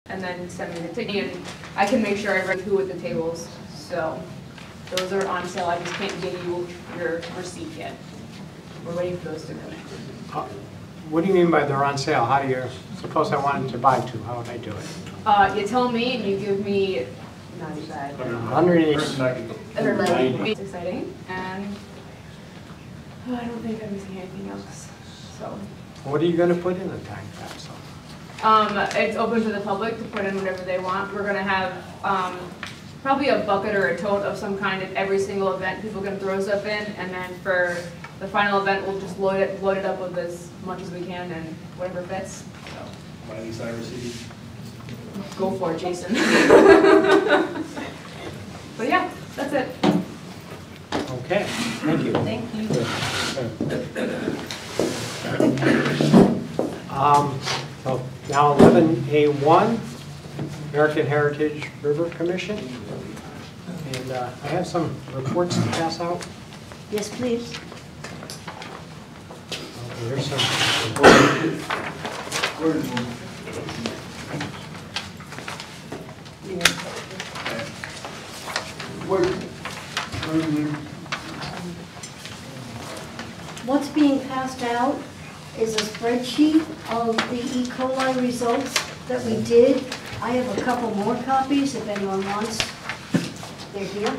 and then send me the ticket, and I can make sure I write who at the tables. So those are on sale. I just can't give you your receipt yet. We're waiting for those to come in. What do you mean by they're on sale? How do you, suppose I wanted to buy two, how would I do it? You tell me and you give me, not bad. 180. It's exciting, and I don't think I'm missing anything else. So. What are you going to put in the time capsule? It's open to the public to put in whatever they want. We're gonna have probably a bucket or a tote of some kind at every single event people can throw stuff in, and then for the final event, we'll just load it up with as much as we can and whatever fits. So. Miley Cyrus CD. Go for it, Jason. But yeah, that's it. Okay, thank you. Thank you. So now 11A1, American Heritage River Commission. And I have some reports to pass out. Yes, please. Here's some. What's being passed out is a spreadsheet of the E. coli results that we did. I have a couple more copies if anyone wants. They're here.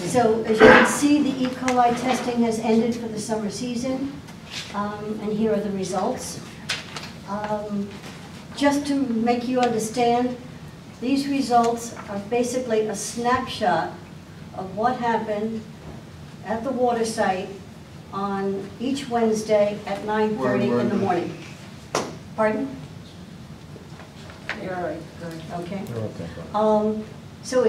So as you can see, the E. coli testing has ended for the summer season, and here are the results. Just to make you understand, these results are basically a snapshot of what happened at the water site on each Wednesday at 9:30 in the morning. Pardon? You're all right. Okay. So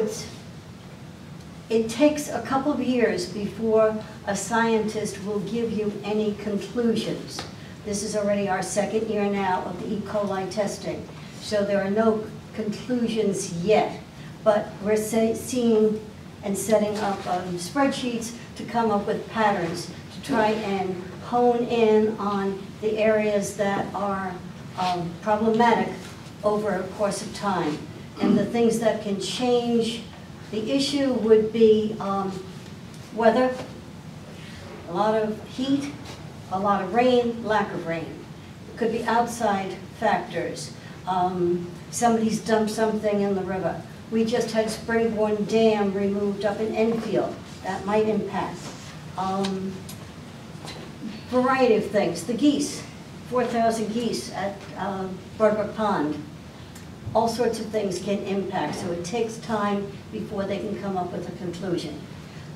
it takes a couple of years before a scientist will give you any conclusions. This is already our second year now of the E. coli testing. So there are no conclusions yet, but we're seeing and setting up spreadsheets to come up with patterns to try and hone in on the areas that are problematic over a course of time. And the things that can change the issue would be weather, a lot of heat, a lot of rain, lack of rain. It could be outside factors. Somebody's dumped something in the river. We just had Springborn Dam removed up in Enfield. That might impact. Variety of things. The geese, 4,000 geese at Broadbrook Pond. All sorts of things can impact, so it takes time before they can come up with a conclusion.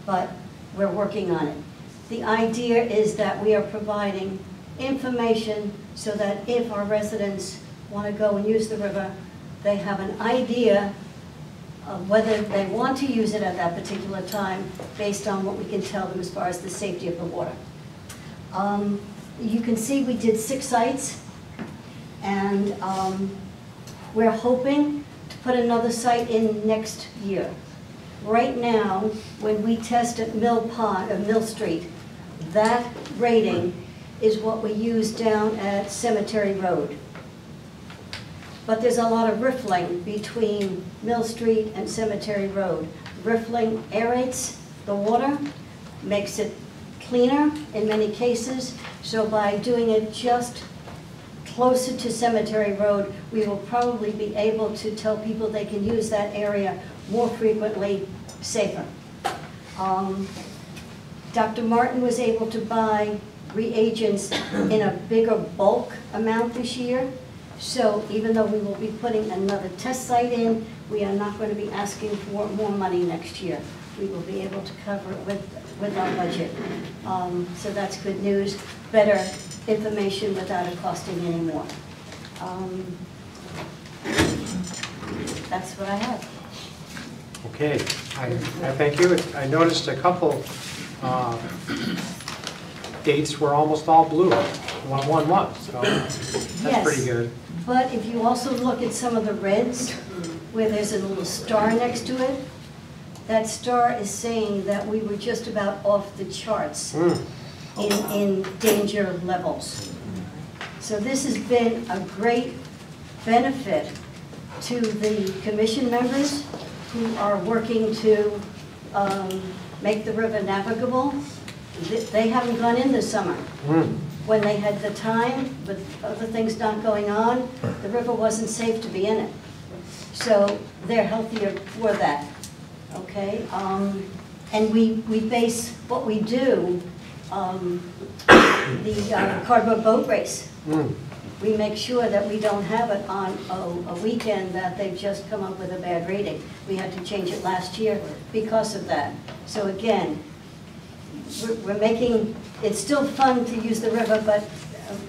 But we're working on it. The idea is that we are providing information so that if our residents want to go and use the river, they have an idea of whether they want to use it at that particular time based on what we can tell them as far as the safety of the water. You can see we did 6 sites, and we're hoping to put another site in next year. Right now, when we test at Mill Street, that rating is what we use down at Cemetery Road. But there's a lot of riffling between Mill Street and Cemetery Road. Riffling aerates the water, makes it cleaner in many cases. So by doing it just closer to Cemetery Road, we will probably be able to tell people they can use that area more frequently, safer. Dr. Martin was able to buy reagents in a bigger bulk amount this year. So even though we will be putting another test site in, we are not going to be asking for more money next year. We will be able to cover it with our budget. So that's good news. Better information without it costing any more. That's what I have. Okay, I thank you. I noticed a couple dates were almost all blue, 1-1-1, so that's pretty good. But if you also look at some of the reds, where there's a little star next to it, that Star is saying that we were just about off the charts in danger levels. So this has been a great benefit to the commission members who are working to make the river navigable. They haven't gone in this summer. When they had the time, with other things not going on, the river wasn't safe to be in it. So they're healthier for that, okay? And we base what we do, the cardboard boat race. We make sure that we don't have it on a weekend that they've just come up with a bad rating. We had to change it last year because of that. So again, we're making, it's still fun to use the river, but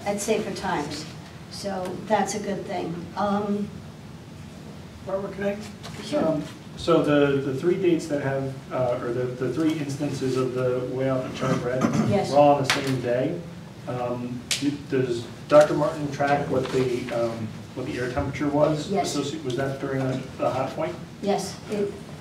at safer times. So that's a good thing. Barbara, can I? Sure. So the 3 dates that have, or the 3 instances of the way out the chart red, Yes. were all on the same day. Does Dr. Martin track what the air temperature was? Yes. Was that during the hot point? Yes,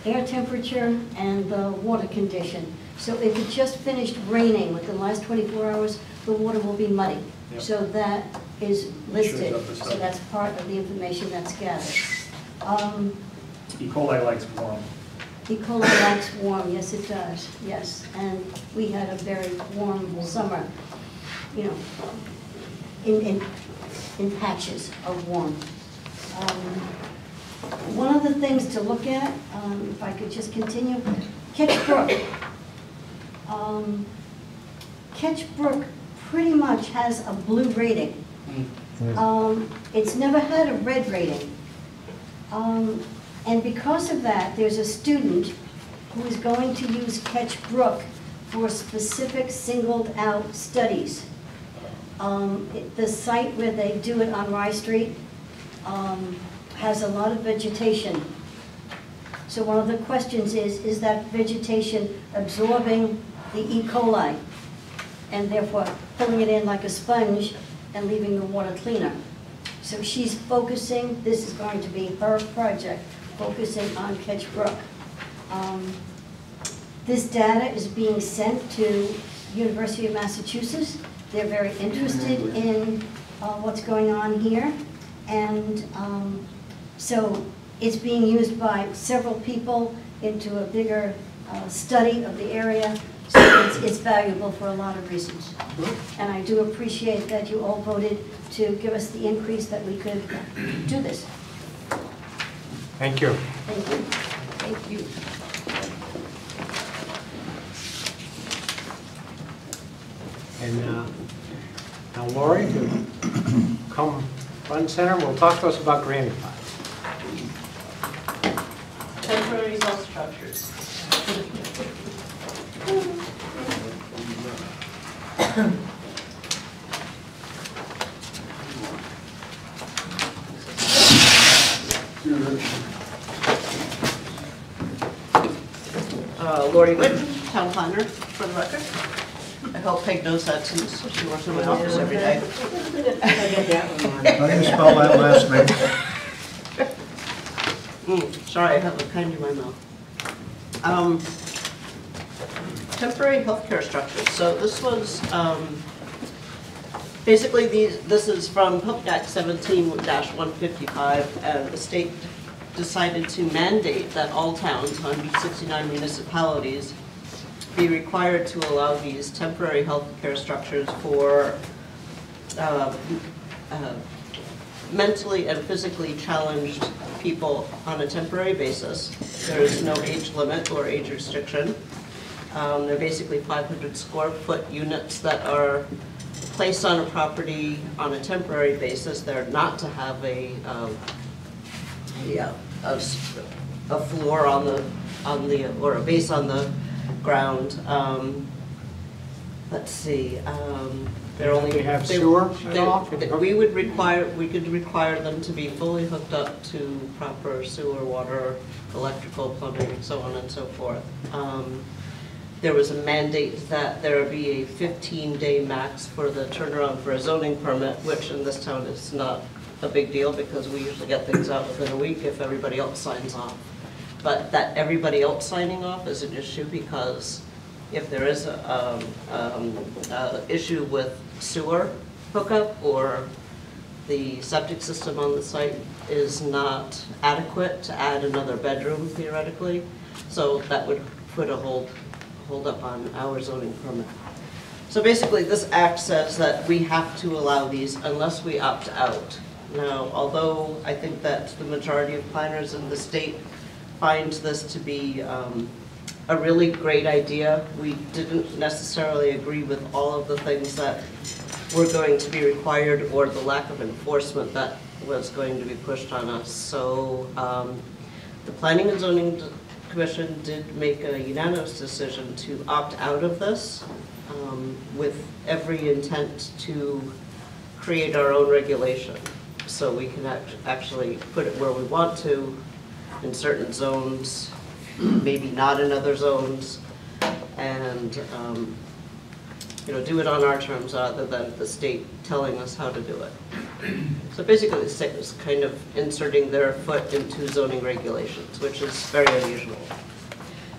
air temperature and the water condition. So if it just finished raining within the last 24 hours, the water will be muddy. Yep. So that is listed. Shows up as So stuff. that's part of the information that's gathered. E. coli likes warm. E. coli likes warm, yes it does, yes. And we had a very warm summer, you know, in patches of warm. One of the things to look at, if I could just continue, Ketch Brook. Ketch Brook pretty much has a blue rating. It's never had a red rating. And because of that, there's a student who is going to use Ketch Brook for specific singled out studies. The site where they do it on Rye Street has a lot of vegetation. So one of the questions is that vegetation absorbing the E. coli and therefore filling it in like a sponge and leaving the water cleaner? So she's focusing, this is going to be her project, focusing on Ketch Brook. This data is being sent to University of Massachusetts. They're very interested in what's going on here. And so it's being used by several people into a bigger study of the area. So it's valuable for a lot of reasons. And I do appreciate that you all voted to give us the increase that we could do this. Thank you. Thank you. Thank you. And now Lori, to come front and center, will talk to us about granny pots. Temporary health structures. Lori Whitten, town planner, for the record. I hope Peg knows that since she works in my office every day. How do you spell that last name? Sorry, I have a kind in my mouth. Temporary healthcare structures. So this was, basically this is from Public Act 17-155, and the state decided to mandate that all towns, 169 municipalities, be required to allow these temporary health care structures for mentally and physically challenged people on a temporary basis. There is no age limit or age restriction. They're basically 500 square foot units that are placed on a property on a temporary basis. They're not to have a floor on the or a base on the ground. Let's see. They're only They have sewer at all? we could require them to be fully hooked up to proper sewer, water, electrical, plumbing, so on and so forth. There was a mandate that there be a 15-day max for the turnaround for a zoning permit, which in this town is not a big deal because we usually get things out within a week if everybody else signs off. but that everybody else signing off is an issue, because if there is a issue with sewer hookup, or the septic system on the site is not adequate to add another bedroom theoretically, so that would put a hold up on our zoning permit. So basically, this act says that we have to allow these unless we opt out. Now, although I think that the majority of planners in the state find this to be a really great idea, we didn't necessarily agree with all of the things that were going to be required, or the lack of enforcement that was going to be pushed on us. So the Planning and Zoning Commission did make a unanimous decision to opt out of this, with every intent to create our own regulation. So we can actually put it where we want to, in certain zones, maybe not in other zones, and do it on our terms rather than the state telling us how to do it. So basically, the state is kind of inserting their foot into zoning regulations, which is very unusual.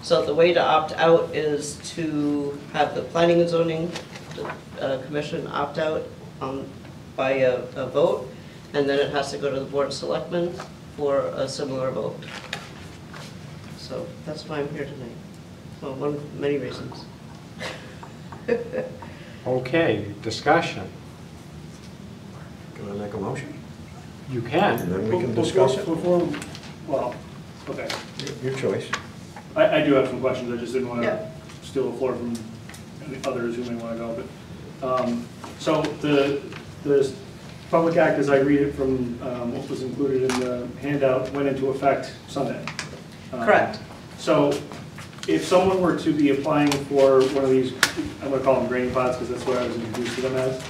So the way to opt out is to have the Planning and Zoning Commission opt out by a vote, and then it has to go to the Board of Selectmen for a similar vote. So that's why I'm here tonight. Well, one of many reasons. Okay, discussion. Can I make a motion? You can. And then we can discuss it. Well, okay. Your choice. I do have some questions, I just didn't want Yeah. to steal the floor from any others who may want to go, but, so the Public Act, as I read it from what was included in the handout, went into effect Sunday. Correct. So if someone were to be applying for one of these, I'm going to call them granny pods because that's what I was introduced to them as,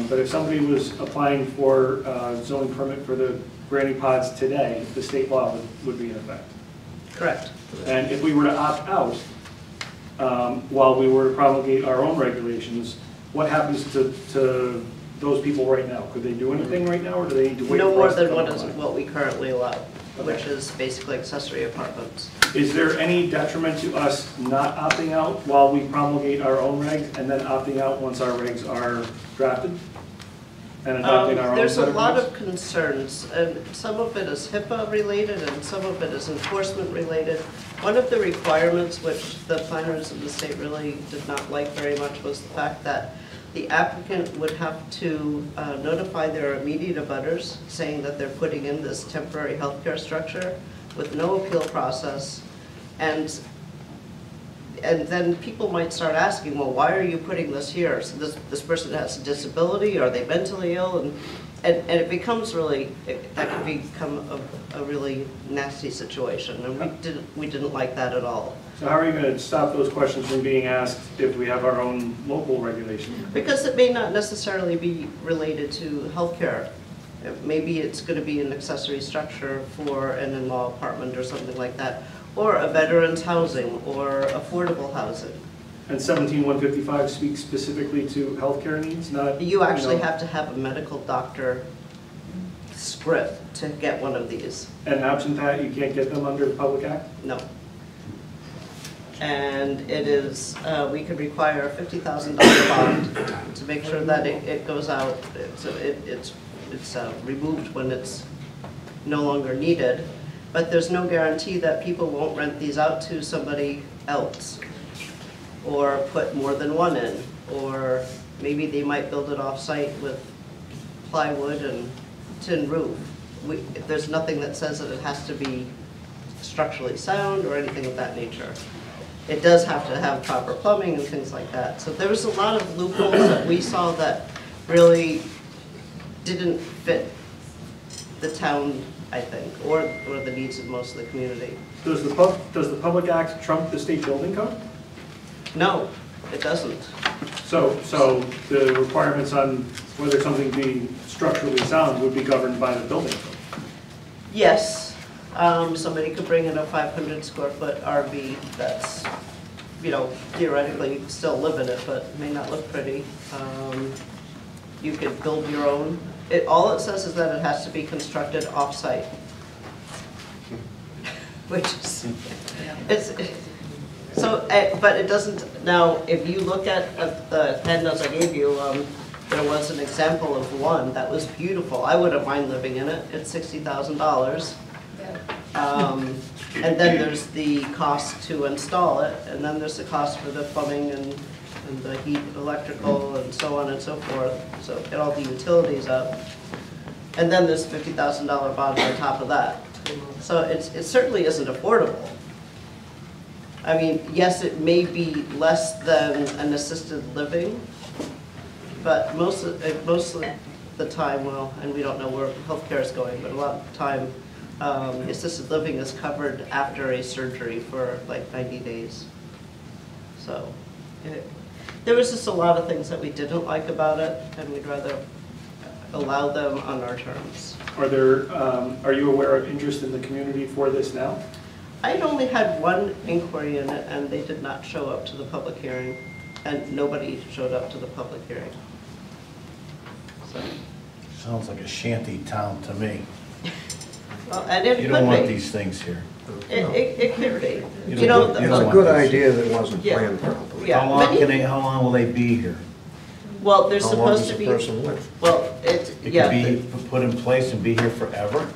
but if somebody was applying for zoning permit for the granny pods today, the state law would be in effect. Correct. And if we were to opt out, while we were to promulgate our own regulations, what happens to those people right now? Could they do anything right now, or do they need to wait No for more us to than come what is online? what we currently allow, which Okay. is basically accessory apartments. Is there any detriment to us not opting out while we promulgate our own regs, and then opting out once our regs are drafted? And adopting our own There's set a of lot regs? of concerns, and some of it is HIPAA related and some of it is enforcement related. One of the requirements which the planners in the state really did not like very much was the fact that the applicant would have to notify their immediate abutters, saying that they're putting in this temporary healthcare structure with no appeal process. And then people might start asking, well, why are you putting this here? So this person has a disability, are they mentally ill? And it becomes really, that can become a really nasty situation, and we didn't like that at all. So how are you going to stop those questions from being asked if we have our own local regulation? Because it may not necessarily be related to healthcare. Maybe it's going to be an accessory structure for an in-law apartment or something like that, or a veterans housing, or affordable housing. And 17155 speaks specifically to healthcare needs, not... You actually know, have to have a medical doctor script to get one of these. And absent that, you can't get them under the Public Act? No. And it is, we could require a $50,000 bond to make sure that it goes out, so it's removed when it's no longer needed. But there's no guarantee that people won't rent these out to somebody else, or put more than one in, or maybe they might build it off-site with plywood and tin roof. There's nothing that says that it has to be structurally sound or anything of that nature. It does have to have proper plumbing and things like that. So there was a lot of loopholes that we saw that really didn't fit the town, I think, or the needs of most of the community. Does the Public Act trump the state building code? No, it doesn't. So the requirements on whether something being structurally sound would be governed by the building code? Yes, somebody could bring in a 500 square foot RV that's, theoretically still live in it, but may not look pretty. You could build your own. All it says is that it has to be constructed off-site. which is, it's, so, but it doesn't, now, if you look at the handouts I gave you, there was an example of one that was beautiful. I wouldn't mind living in it. It's $60,000. And then there's the cost to install it, and then there's the cost for the plumbing and the heat, electrical, and so on and so forth. So get all the utilities up. And then there's $50,000 bond on top of that. So it certainly isn't affordable. I mean, yes, it may be less than an assisted living, but most of the time, well, and we don't know where healthcare is going, but a lot of the time, assisted living is covered after a surgery for like 90 days. So there was just a lot of things that we didn't like about it, and we'd rather allow them on our terms. Are you aware of interest in the community for this now? I'd only had one inquiry in it, and they did not show up to the public hearing, and nobody showed up to the public hearing. So, Sounds like a shanty town to me. well, and it You could don't want be. these things here. It could be. You You don't know, want- you It's don't a want good this. idea that wasn't Yeah. planned properly. Yeah. How long will they be here? well, they're How long supposed does to a be, person live? well, it, It yeah, could be put in place and be here forever?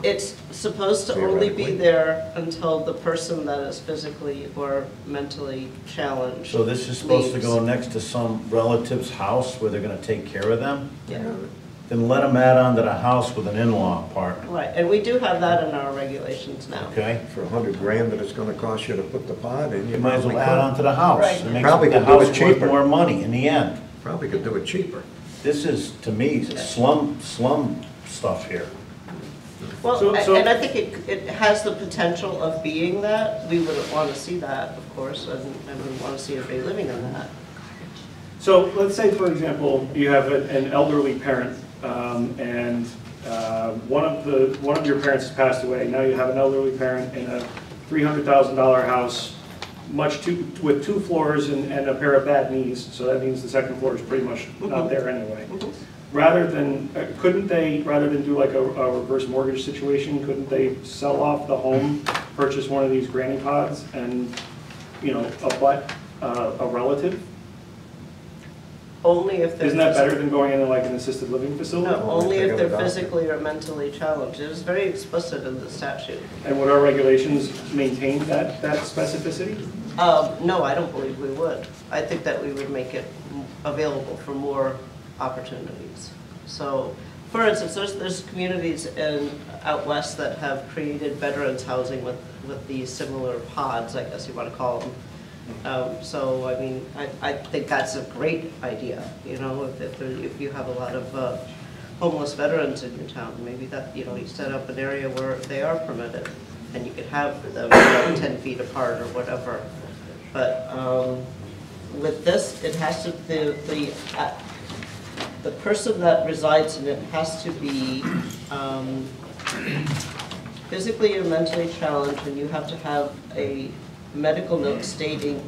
it's supposed to only be Theoretically. there until the person that is physically or mentally challenged. So this is supposed to leaves. go next to some relative's house where they're gonna take care of them? Yeah, Then let them add on to the house with an in-law apartment, right, and we do have that in our regulations now. okay? For $100,000 that it's gonna cost you to put the pod in, You you might as probably well add on to the house. Right. It makes Probably the could do it house worth cheaper. more money in the end. Probably could do it cheaper. This is, to me, slum stuff here. Well, So- and I think it has the potential of being that. We wouldn't want to see that, of course, and we want to see everybody living in that. So let's say, for example, you have an elderly parent, and one of your parents has passed away. Now you have an elderly parent in a $300,000 house, with 2 floors and a pair of bad knees. So that means the second floor is pretty much not there anyway. Rather than do like a reverse mortgage situation, couldn't they sell off the home, purchase one of these granny pods, and abut a relative? Only if they're. Isn't that better than going into like an assisted living facility? No, only if they're Take it out. physically or mentally challenged. It is very explicit in the statute. And would our regulations maintain that specificity? No, I don't believe we would. I think that we would make it available for more opportunities. So, for instance, there's communities out west that have created veterans housing with these similar pods, I guess you want to call them. So, I mean, I think that's a great idea, if you have a lot of homeless veterans in your town, maybe that, you set up an area where they are permitted, and you could have them 10 feet apart or whatever. But with this, it has to, the person that resides in it has to be physically or mentally challenged, and you have to have a medical note stating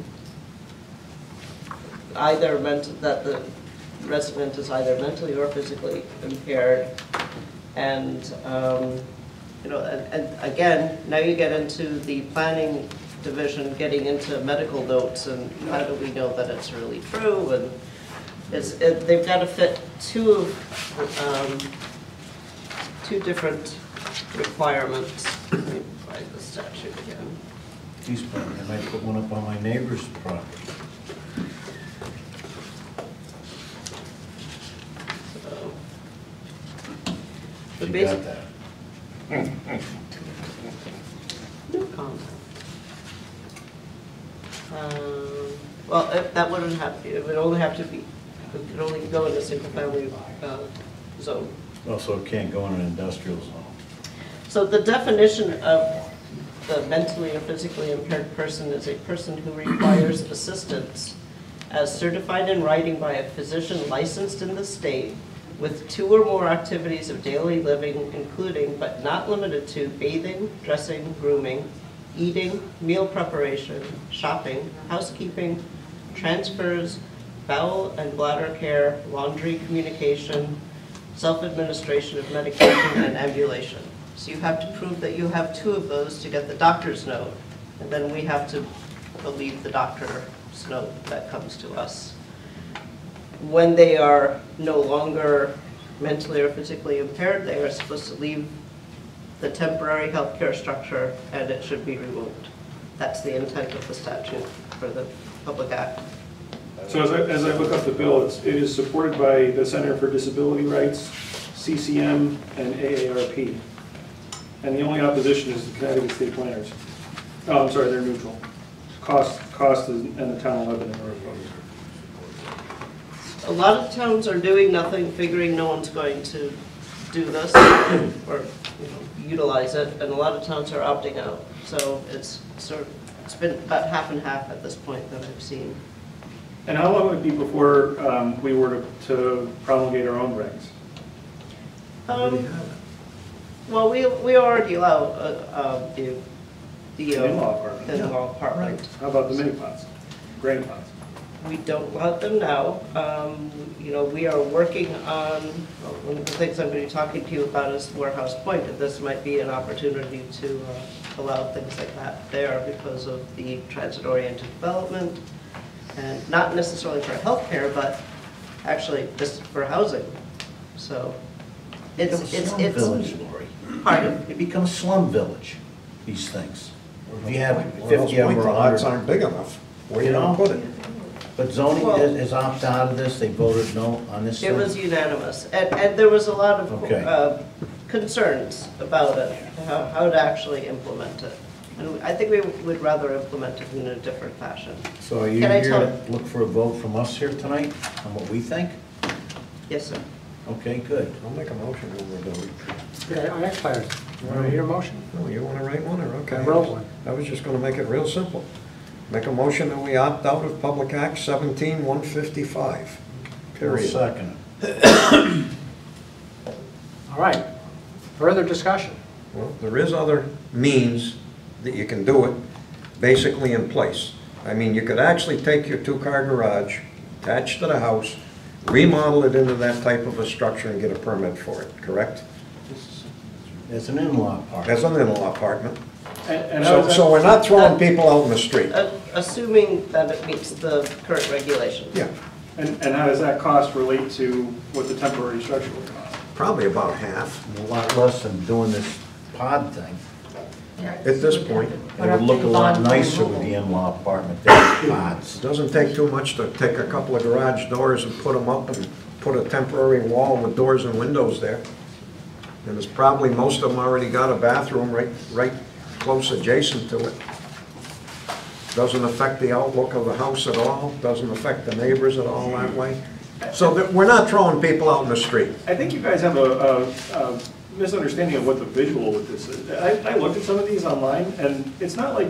either that the resident is either mentally or physically impaired. And, and again, now you get into the planning division, getting into medical notes, and how do we know that it's really true? And they've got to fit two different requirements. Let me find the statute again. He's planning, I might put one up on my neighbor's property. So, She the got basic, that. no comment. Well, that wouldn't have, it would only have to be, it could only go in a single family zone. Oh, so it can't go in an industrial zone. So the definition of the mentally or physically impaired person is a person who requires assistance as certified in writing by a physician licensed in the state with 2 or more activities of daily living, including but not limited to bathing, dressing, grooming, eating, meal preparation, shopping, housekeeping, transfers, bowel and bladder care, laundry, communication, self-administration of medication, and ambulation. So you have to prove that you have 2 of those to get the doctor's note, and then we have to believe the doctor's note that comes to us. When they are no longer mentally or physically impaired, they are supposed to leave the temporary healthcare structure and it should be removed. That's the intent of the statute for the Public Act. So as I look up the bill, it is supported by the Center for Disability Rights, CCM, and AARP. And the only opposition is the Connecticut State Planners. Oh, I'm sorry, they're neutral. Cost and the town of Lebanon are opposed. A lot of towns are doing nothing, figuring no one's going to do this or utilize it, and a lot of towns are opting out. So it's been about half and half at this point that I've seen. And how long would it be before we were to promulgate our own regs? Well, we already allow the in-law apartment. in-law apartment. How about the mini pods, granny pods? We don't let them now. We are working on, one of the things I'm going to be talking to you about is Warehouse Point, and this might be an opportunity to allow things like that there because of the transit-oriented development, and not necessarily for healthcare, but actually just for housing. So it's village, Lori. Pardon? It becomes slum village, these things. If you have Well, 50 those of them point or lots 100. aren't big enough. Where you You gonna know? put it? But zoning Well- is opted out of this, they voted no on this It thing? was unanimous, and there was a lot of Okay. concerns about it, how to actually implement it. And I think we would rather implement it in a different fashion. So are you Can I here tell- to look for a vote from us here tonight on what we think? Yes, sir. Okay, good. I'll make a motion when we're done. Yeah, I actually, you want to hear a motion? No, you wanna write one, or okay? I wrote one. I was just gonna make it real simple. Make a motion that we opt out of Public Act 17-155. Period. Second. All right. Further discussion? Well, there is other means that you can do it, basically in place. I mean, you could actually take your 2-car garage, attach to the house, remodel it into that type of a structure and get a permit for it, correct? It's an in-law apartment. As an in-law apartment. And how So, is so that, we're not throwing people out in the street. Assuming that it meets the current regulations. Yeah, and how does that cost relate to what the temporary structure would cost? probably about half A lot less than doing this pod thing. at this point. It would look a lot nicer with the in-law apartment than the pods. It doesn't take too much to take a couple of garage doors and put them up and put a temporary wall with doors and windows there. And it's probably, most of them already got a bathroom right close adjacent to it. Doesn't affect the outlook of the house at all, doesn't affect the neighbors at all that way. So that we're not throwing people out in the street. I think you guys have a misunderstanding of what the visual with this is. I looked at some of these online, and it's not like,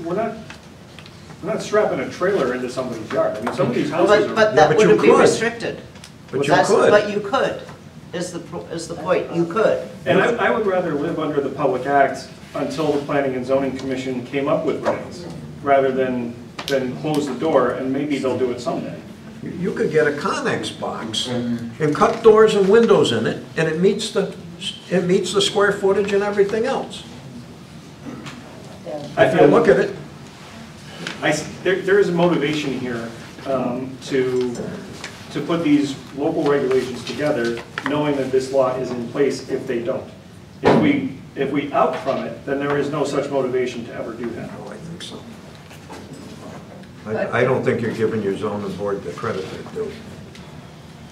we're not strapping a trailer into somebody's yard. I mean, some of these houses But are, that but you wouldn't be could. restricted. But you That's- could. But you could, is the point, you could. and I would rather live under the Public Act until the Planning and Zoning Commission came up with regs, rather than close the door, and maybe they'll do it someday. You could get a Connex box and cut doors and windows in it, and it meets the square footage and everything else. If you look at it, There is a motivation here to put these local regulations together, knowing that this law is in place if they don't. If we out from it, then there is no such motivation to ever do that. oh, I think so. I don't think you're giving your zoning board the credit they do.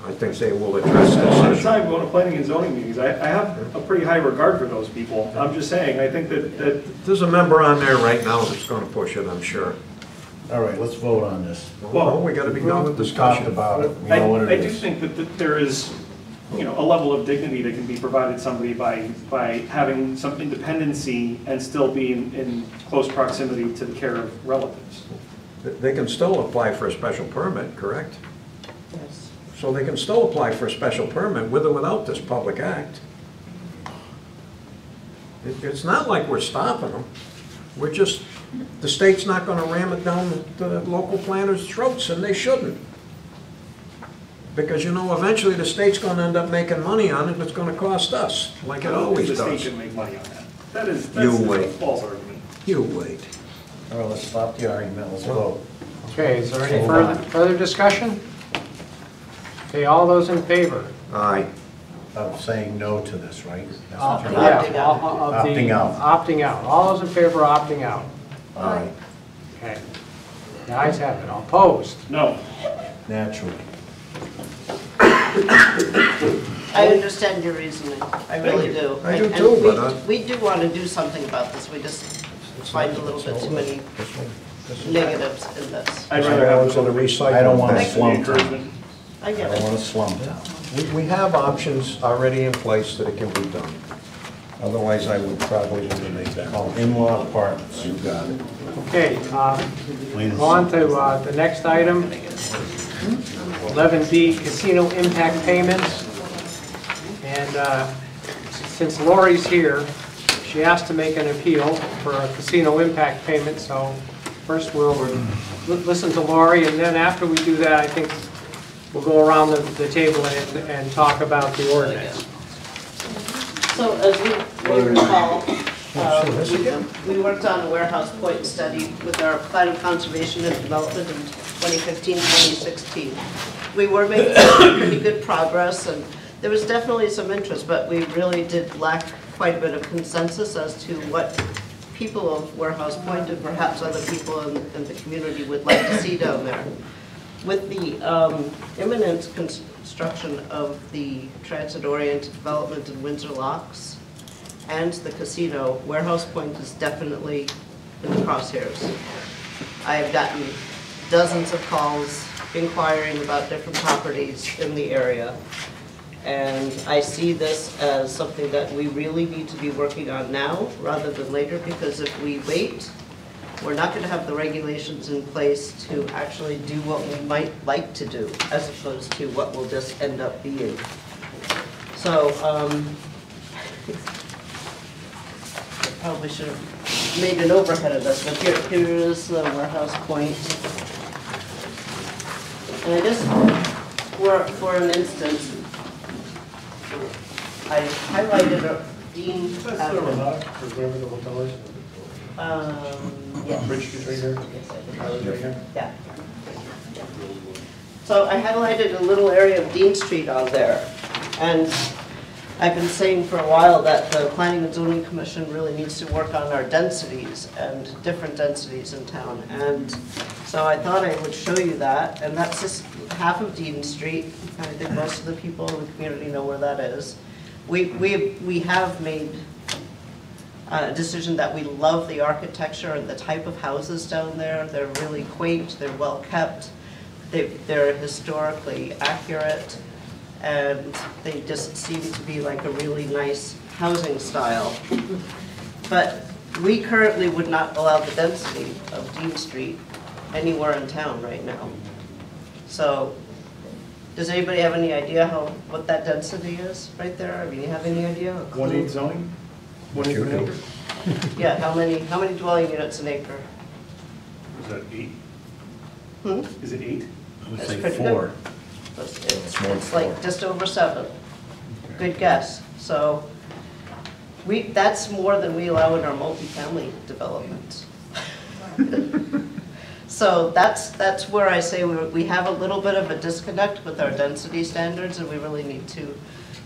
I think they will address A lot of this issue. time going to planning and zoning meetings, I have a pretty high regard for those people. I'm just saying, I think that There's a member on there right now that's gonna push it, I'm sure. All right, let's vote on this. Well, we gotta be done with We talked discussion. about it, we know what it I do is. think that there is, a level of dignity that can be provided somebody by having some independency and still be in close proximity to the care of relatives. They can still apply for a special permit, correct? Yes. So they can still apply for a special permit with or without this public act. It's not like we're stopping them. We're just, the state's not gonna ram it down the local planners' throats, and they shouldn't. Because, you know, eventually the state's gonna end up making money on it, and it's gonna cost us, like it always The state does. should make money on that. That's You a wait. false argument. You wait. All right, let's stop the argument, let's vote. Okay, is there any Hold further, on. further discussion? Okay, all those in favor? Aye. Of saying no to this, right? That's what you're- Yeah, Opting out. of the- Opting out. Opting out. All those in favor of opting out? Aye, Okay. The ayes have it. All opposed? No, naturally. I understand your reasoning, I really do. I do And too, we- but, We do want to do something about this, we just find a little bit too many negatives in this. I'd rather have Goes in the it. recycling. I don't want bin. to slum town. Encouragement. I I get don't it. want to slum town. We have options already in place that it can be done. Otherwise, I would probably eliminate that. Oh, in-law apartments, you got it. Okay, Plain and go on simple. to the next item. 11B, casino impact payments. And since Lori's here, she asked to make an appeal for a casino impact payment. So first we'll listen to Lori, and then after we do that, I think we'll go around the table and talk about the ordinance. So as we recall, we worked on a warehouse point study with our plan of conservation and development in 2015, 2016. We were making pretty good progress, and there was definitely some interest, but we really did lack quite a bit of consensus as to what people of Warehouse Point and perhaps other people in the community would like to see down there. With the imminent construction of the transit-oriented development in Windsor Locks and the casino, Warehouse Point is definitely in the crosshairs. I have gotten dozens of calls inquiring about different properties in the area. And I see this as something that we really need to be working on now rather than later, because if we wait, we're not going to have the regulations in place to actually do what we might like to do, as opposed to what will just end up being. So, I probably should have made an overhead of this, but here is the Warehouse Point. And I just, for an instance, I highlighted a Dean Avenue. Yes. Bridge Street right here? Yes, I did. Highway right here? Yeah. So I highlighted a little area of Dean Street on there, and I've been saying for a while that the Planning and Zoning Commission really needs to work on our densities and different densities in town. And so I thought I would show you that, and that's just half of Dean Street. I think most of the people in the community know where that is. We have made a decision that we love the architecture and the type of houses down there. They're really quaint, they're well kept, they're historically accurate, and they just seem to be like a really nice housing style. But we currently would not allow the density of Dean Street anywhere in town right now. So, does anybody have any idea what that density is right there? I mean, you have any idea? 1/8 zoning? 1/8 You an do. acre? Yeah, how many dwelling units an acre? Is that 8? Hmm? Is it 8? I would That's say pretty 4. It's more than it's like 4. just over 7. Good guess. So that's more than we allow in our multifamily development. So that's where I say we have a little bit of a disconnect with our density standards, and we really need to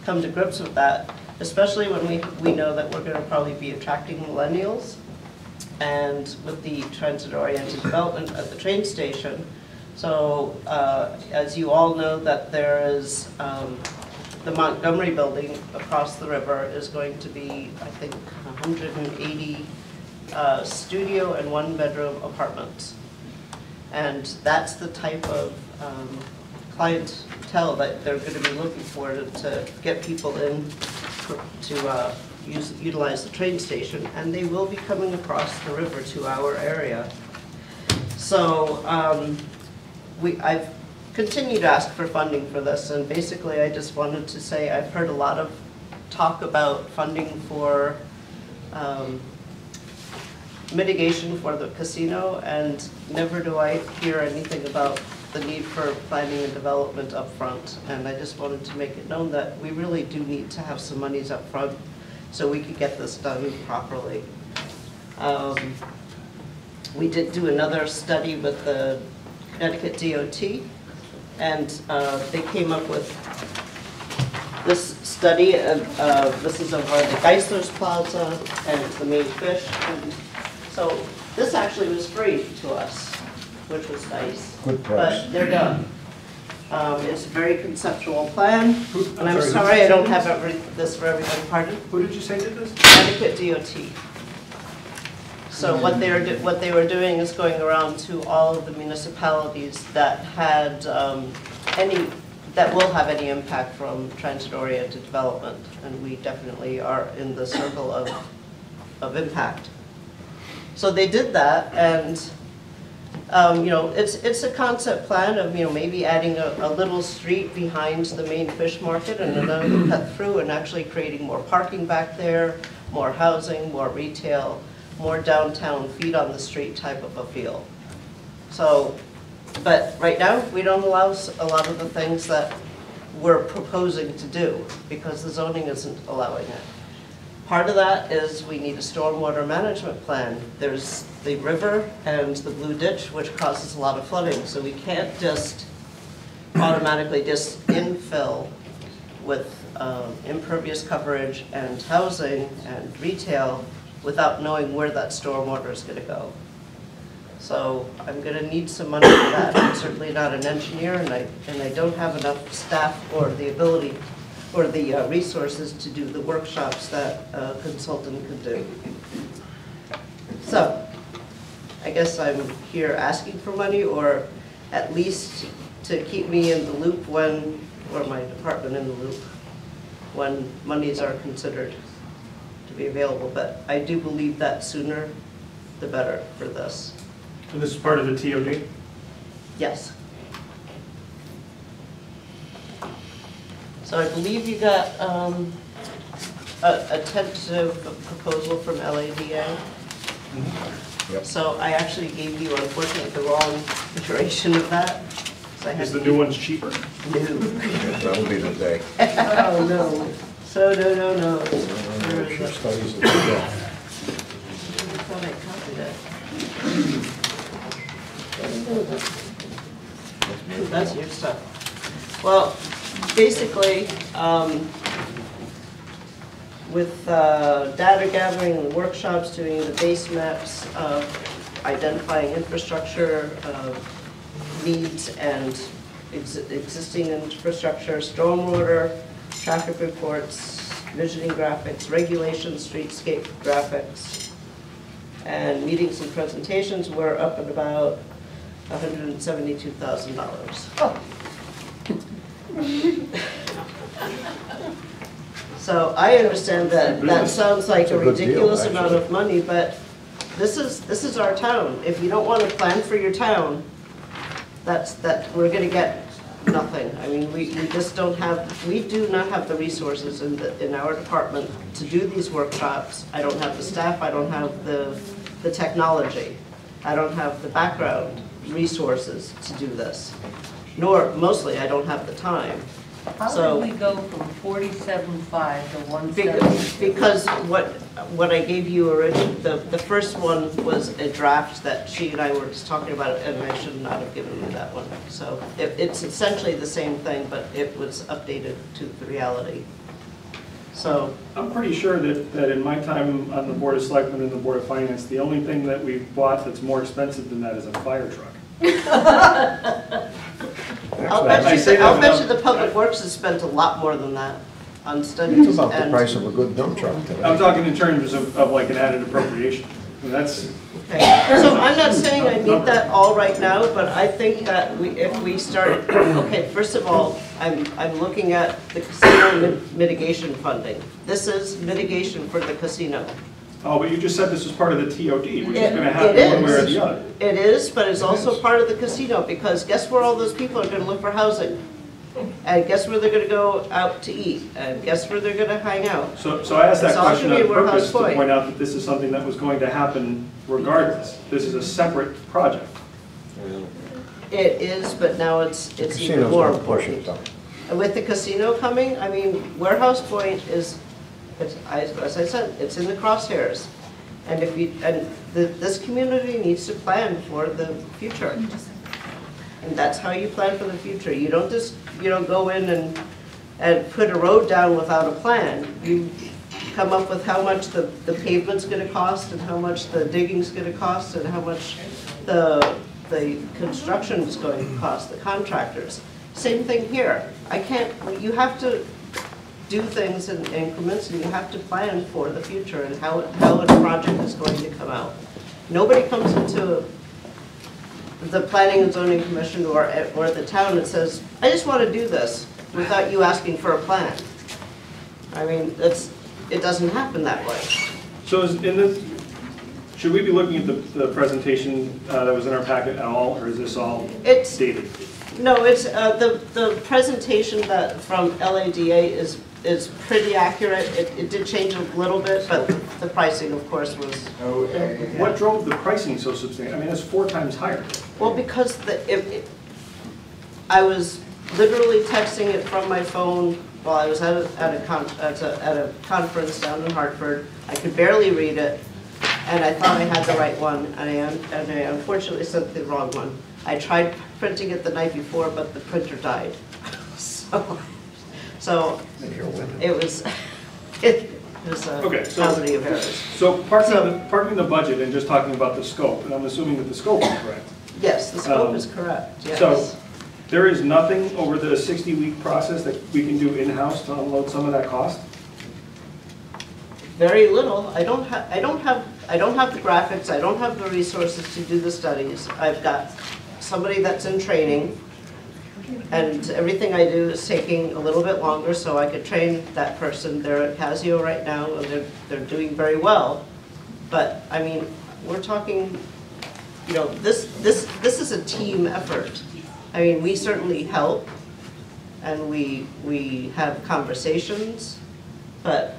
come to grips with that, especially when we know that we're going to probably be attracting millennials, and with the transit-oriented development at the train station. So as you all know, that there is the Montgomery building across the river is going to be, I think, 180 studio and 1-bedroom apartments. And that's the type of clientele that they're going to be looking for to get people in to utilize the train station. And they will be coming across the river to our area. So I've continued to ask for funding for this, and basically I just wanted to say I've heard a lot of talk about funding for mitigation for the casino, and never do I hear anything about the need for planning and development up front, and I just wanted to make it known that we really do need to have some monies up front so we could get this done properly. We did do another study with the Connecticut DOT, and they came up with this study of, this is over the Geisler's Plaza and the Main Fish. And so this actually was free to us, which was nice. Good price. But they're done. It's a very conceptual plan, and I'm sorry, sorry I don't have this for everybody, pardon? Who did you say did this? Connecticut DOT. So what they were doing is going around to all of the municipalities that had that will have any impact from transit-oriented development, and we definitely are in the circle of impact. So they did that, and you know, it's a concept plan of, you know, maybe adding a little street behind the main fish market and another cut through, and actually creating more parking back there, more housing, more retail, more downtown feet on the street type of a feel. So, but right now, we don't allow a lot of the things that we're proposing to do because the zoning isn't allowing it. Part of that is we need a stormwater management plan. There's the river and the Blue Ditch, which causes a lot of flooding, so we can't just automatically just infill with impervious coverage and housing and retail without knowing where that stormwater is going to go. So I'm going to need some money for that. I'm certainly not an engineer, and I don't have enough staff or the ability or the resources to do the workshops that a consultant could do. So I guess I'm here asking for money, or at least to keep me in the loop when, or my department in the loop, when monies are considered to be available. But I do believe that sooner the better for this. And this is part of the TOD? Yes. So I believe you got a tentative proposal from LADA. Yep. So I actually gave you, unfortunately, the wrong iteration of that. So I had Is the to- new one's cheaper? No. That'll be the day. Oh, no. So no. Your studies will be good. I thought I copied it. That's your stuff. Well, basically, with data gathering and workshops, doing the base maps, identifying infrastructure needs and existing infrastructure, stormwater, traffic reports, visioning graphics, regulations, streetscape graphics, and meetings and presentations, we're up at about $172,000. Oh. So I understand that that sounds like It's a a good deal, ridiculous amount actually. of money, but this is our town. If you don't want to plan for your town, we're gonna get nothing. I mean, we just don't have, we do not have the resources in our department to do these workshops. I don't have the staff, I don't have the technology. I don't have the background resources to do this. Nor, mostly, I don't have the time. How So- did we go from 47.5 to 170? Because what I gave you originally, the first one was a draft that she and I were just talking about, and I should not have given you that one. So it's essentially the same thing, but it was updated to the reality. So, I'm pretty sure that in my time on the Board of Selectmen and the Board of Finance, the only thing that we've bought that's more expensive than that is a fire truck. I'll bet you the Public Works has spent a lot more than that on studies. It's about the and- price of a good dump truck today. I'm talking in terms of like an added appropriation. And that's, Okay. So I'm not saying I need that all right now, but I think that if we start, okay, first of all, I'm looking at the casino mitigation funding. This is mitigation for the casino. oh, but you just said this was part of the TOD, which is It- going to happen it one way or is. the other. It is, but it's It also is. part of the casino, because guess where all those people are gonna look for housing? And guess where they're gonna go out to eat? And guess where they're gonna hang out? So I asked that It's all question gonna on be a warehouse purpose to point. point out that this is something that was going to happen regardless. This is a separate project. It is, but now it's even Casino's more gonna push it important. though. And with the casino coming, I mean, Warehouse Point is, as I said, it's in the crosshairs. And this community needs to plan for the future. And that's how you plan for the future. You don't just, go in and put a road down without a plan. You come up with how much the pavement's gonna cost, and how much the digging's gonna cost, and how much the construction's going to cost, the contractors. Same thing here. You have to do things in increments, and you have to plan for the future and how a project is going to come out. Nobody comes into the Planning and Zoning Commission or the town and says, I just want to do this, without you asking for a plan. I mean, it doesn't happen that way. So should we be looking at the presentation that was in our packet at all, or is this all dated? No, it's, the presentation from LADA is pretty accurate. It did change a little bit, but the pricing, of course, was. What drove the pricing so substantial? I mean, it's 4 times higher. Well, because I was literally texting it from my phone while I was at a conference down in Hartford. I could barely read it, and I thought I had the right one, and I unfortunately sent the wrong one. I tried printing it the night before, but the printer died. So it was a comedy of errors. So parking the budget and just talking about the scope, and I'm assuming that the scope is correct. Yes, the scope is correct, yes. So there is nothing over the 60-week process that we can do in-house to unload some of that cost? Very little. I don't have the graphics, I don't have the resources to do the studies. I've got somebody that's in training, and everything I do is taking a little bit longer, so I could train that person. They're at Casio right now, and they're doing very well. But I mean, we're talking, this is a team effort. I mean, we certainly help, and we have conversations, but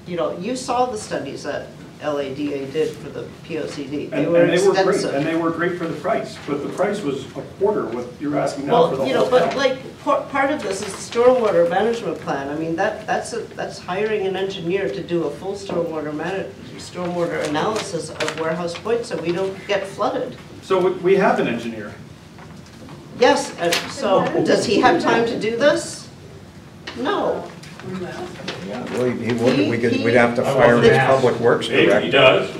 you saw the studies that LADA did for the POCD. They were extensive. And they were great for the price, but the price was a quarter what you're asking now for the whole town. But like part of this is the stormwater management plan. I mean, that's hiring an engineer to do a full stormwater analysis of Warehouse Point so we don't get flooded. So we have an engineer. Yes, so does he have time to do this? No. Well, he wouldn't, we'd have to fire his public works director. He does.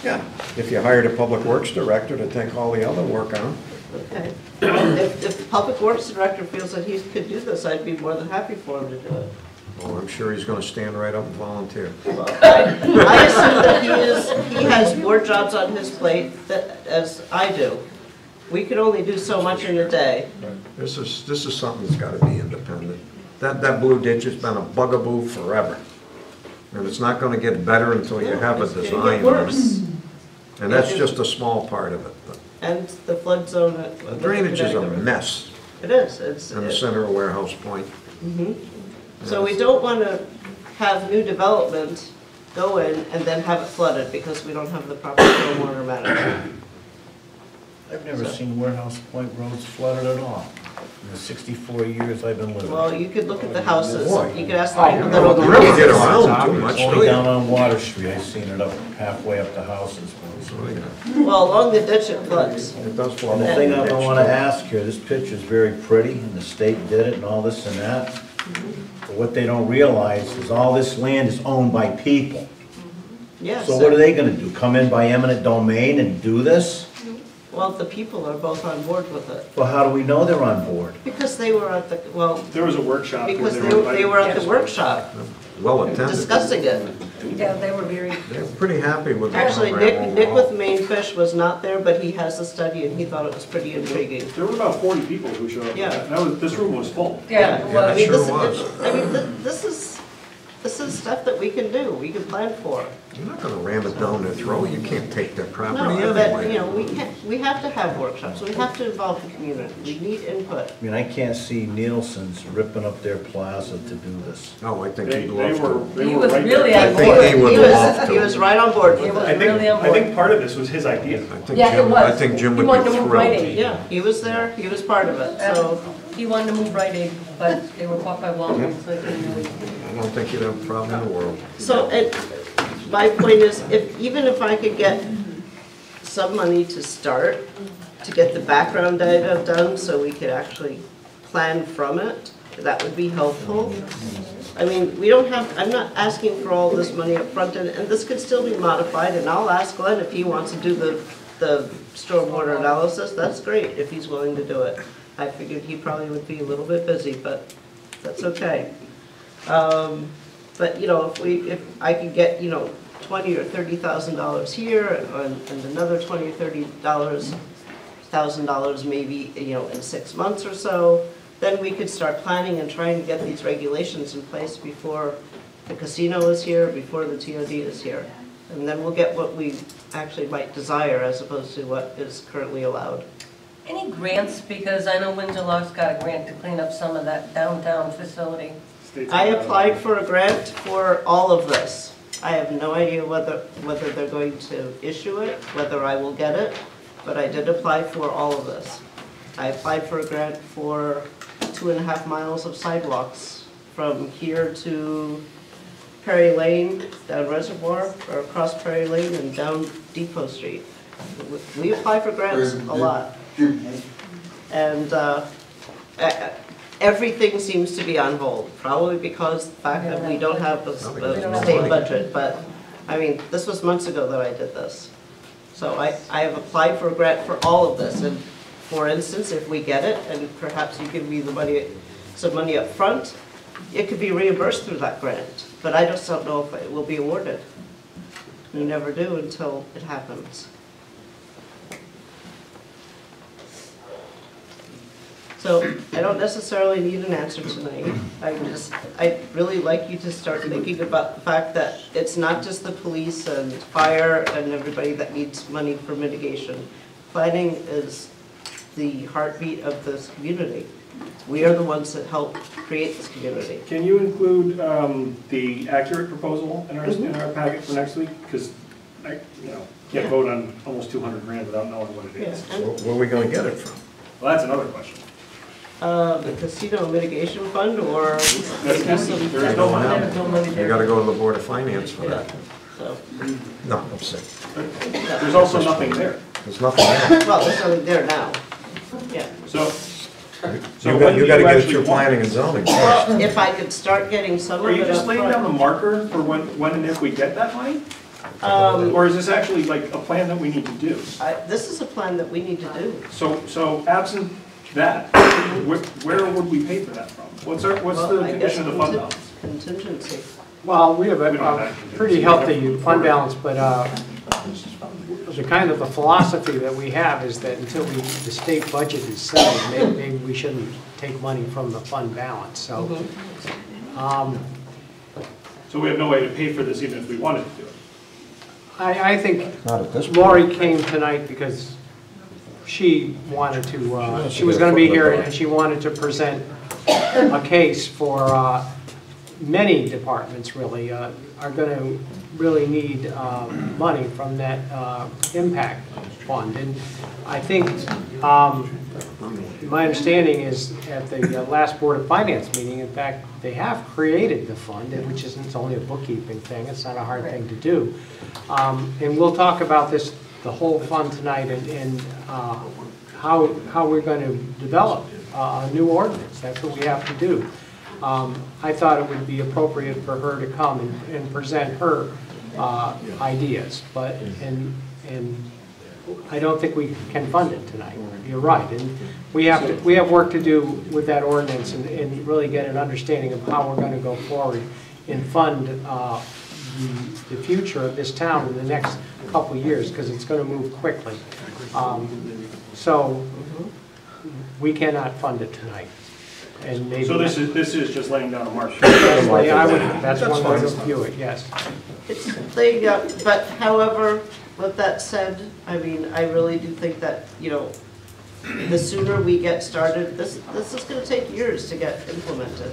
Yeah, if you hired a public works director to take all the other work on. Okay. If the public works director feels that he could do this, I'd be more than happy for him to do it. Oh, I'm sure he's gonna stand right up and volunteer. Well, I assume that he has more jobs on his plate as I do. We can only do so much in a day. This is something that's gotta be independent. That blue ditch has been a bugaboo forever. And it's not gonna get better until you have a design. It's gonna get worse. And that's just a small part of it. And the flood zone. The drainage is a mess It is. in the center of Warehouse Point. So we don't want to have new development go in and then have it flooded because we don't have the proper stormwater management. I've never seen Warehouse Point roads flooded at all. In the 64 years I've been living. Well, you could look at the houses. Boy. You could ask the people that Well, own the the river houses. get around too much, Only do down you? on Water Street, I've seen it up halfway up the houses. Well, along the ditch it floods. It does flood. And the thing I want to ask here, this picture's very pretty, and the state did it and all this and that. But what they don't realize is all this land is owned by people. Yes. So what are they gonna do? Come in by eminent domain and do this? Well, the people are both on board with it. Well, how do we know they're on board? Because they were at the, There was a workshop where because they they were were at the invited. workshop Well attended. discussing it. Yeah, they were very. They're pretty happy with the Actually, program Nick overall. with Maine Fish was not there, but he has the study and he thought it was pretty intriguing. There were about 40 people who showed up. Yeah. This room was full. Yeah, Yeah, I it mean, sure this, was. this is stuff that we can do, we can plan for. You're not gonna ram it down their throat, you can't take their property No, but, anyway. you know, we have to have workshops, we have to involve the community, we need input. I mean, I can't see Nielsen's ripping up their plaza to do this. No, I think They he'd they love were, to. they He were was right really there. on I think he would love He to. was right on board He with was it. really on I board. think part of this was his idea. Yeah, it was. I think Jim He would wanted be to move Rite thrilled. Aid. Yeah, he was there, he was part of it, so. He wanted to move Rite Aid, but they were bought by Walgreens, so they couldn't really. I don't think you'd have a problem in the world. So, my point is, even if I could get some money to start, to get the background data done, so we could actually plan from it, that would be helpful. I mean, we don't have, I'm not asking for all this money up front, and this could still be modified, and I'll ask Glenn if he wants to do the stormwater analysis, that's great, if he's willing to do it. I figured he probably would be a little bit busy, but that's okay. But, you know, if I could get, you know, $20,000 or $30,000 here, and another $20,000 or $30,000 maybe, you know, in 6 months or so, then we could start planning and trying to get these regulations in place before the casino is here, before the TOD is here. And then we'll get what we actually might desire as opposed to what is currently allowed. Any grants, because I know Windsor Locks got a grant to clean up some of that downtown facility. I applied for a grant for all of this. I have no idea whether they're going to issue it, whether I will get it, but I did apply for all of this. I applied for a grant for 2.5 miles of sidewalks from here to Perry Lane, down Reservoir, or across Perry Lane and down Depot Street. We apply for grants a lot. And everything seems to be on hold, probably because the fact that we don't have a state budget, but, I mean, this was months ago that I did this. So I have applied for a grant for all of this, and for instance, if we get it, and perhaps you give me the money, some money up front, it could be reimbursed through that grant, but I just don't know if it will be awarded. You never do until it happens. So I don't necessarily need an answer tonight. I'd really like you to start thinking about the fact that it's not just the police and fire and everybody that needs money for mitigation. Planning is the heartbeat of this community. We are the ones that help create this community. Can you include the accurate proposal in our packet for next week? Because I, you know, can't vote on almost 200 grand without knowing what it is. Yeah, and Where are we gonna get it from? Well, that's another question. the casino mitigation fund or? There is no money. There's no money You there. gotta go to the Board of Finance for Yeah, that. so, No, I'm sick. There's also nothing there. There's nothing there. well, there's something there now. Yeah. So You when do gotta you get it actually through want planning it? and zoning first. Well, if I could start getting some of Are you it just up laying down the front. marker for when and if we get that money? Or is this actually like a plan that we need to do? This is a plan that we need to do. So absent that, where would we pay for that from? What's the Well, I guess condition of the fund balance? Contingency. Well, we have We don't have a that pretty healthy fund balance, but the kind of the philosophy that we have is that until the state budget is settled, maybe we shouldn't take money from the fund balance, so. So we have no way to pay for this even if we wanted to do it. I think Not at this point. Lori came tonight because she wanted to, she was gonna be here and she wanted to present a case for many departments really, are gonna really need money from that impact fund. And I think, my understanding is at the last Board of Finance meeting, in fact, they have created the fund, which isn't, it's only a bookkeeping thing, it's not a hard thing to do. And we'll talk about this, the whole fund tonight, and how we're going to develop a new ordinance. That's what we have to do. I thought it would be appropriate for her to come and present her ideas, but and I don't think we can fund it tonight. You're right, and we have work to do with that ordinance and really get an understanding of how we're going to go forward and fund the future of this town in the next couple of years, because it's going to move quickly. So we cannot fund it tonight. and maybe. So this is just laying down a mark. Personally, that's That's one way to fine. view it, yes. It's laying out, but however, with that said, I mean, I really do think that, you know, the sooner we get started, this is gonna take years to get implemented.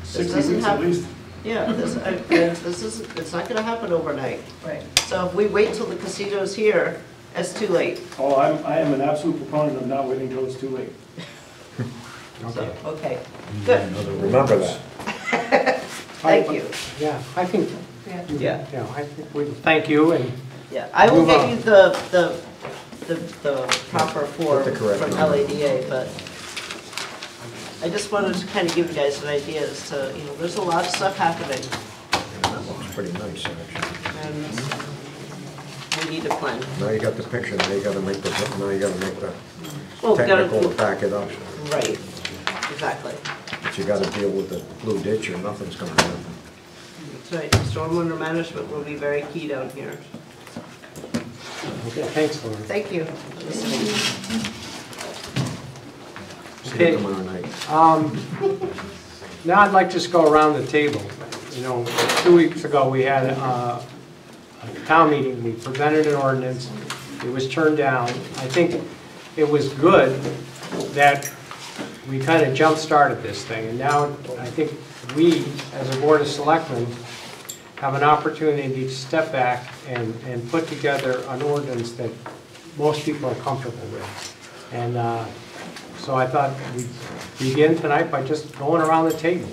60 doesn't weeks at happen. least. Yeah, it's not gonna happen overnight. Right. So if we wait till the casino's here, it's too late. Oh, I am an absolute proponent of not waiting until it's too late. So, okay, good, Remember that. thank you. Yeah, I think, Yeah. Yeah. you know, I think we thank you, and Yeah, I will Move get on. you the proper form the correct from number. LADA, but I just wanted to kind of give you guys an idea as to, you know, there's a lot of stuff happening, That looks pretty nice, actually. and we need a plan. Now you got the picture, now you gotta make the Well, we gotta- technical to back it up. Right, exactly. But you gotta deal with the blue ditch or nothing's gonna happen. That's right, stormwater management will be very key down here. okay, thanks, Laura. Thank you for listening. See Okay. you tomorrow night. Now I'd like to just go around the table. You know, 2 weeks ago, we had a town meeting, we presented an ordinance, it was turned down. I think it was good that we kind of jump-started this thing, and now I think we, as a Board of Selectmen, have an opportunity to step back and put together an ordinance that most people are comfortable with. And so I thought we'd begin tonight by just going around the table.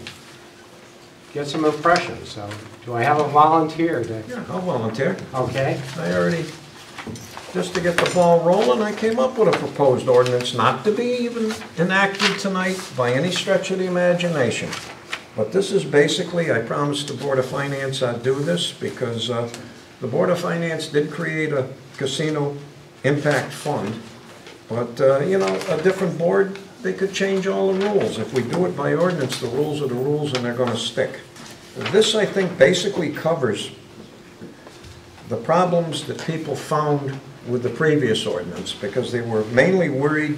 Get some impressions. So do I have a volunteer to, Yeah, I'll volunteer. okay? I already, just to get the ball rolling, I came up with a proposed ordinance not to be even enacted tonight by any stretch of the imagination. But this is basically, I promised the Board of Finance I'd do this because the Board of Finance did create a casino impact fund. But, you know, a different board, they could change all the rules. If we do it by ordinance, the rules are the rules and they're gonna stick. This, I think, basically covers the problems that people found with the previous ordinance, because they were mainly worried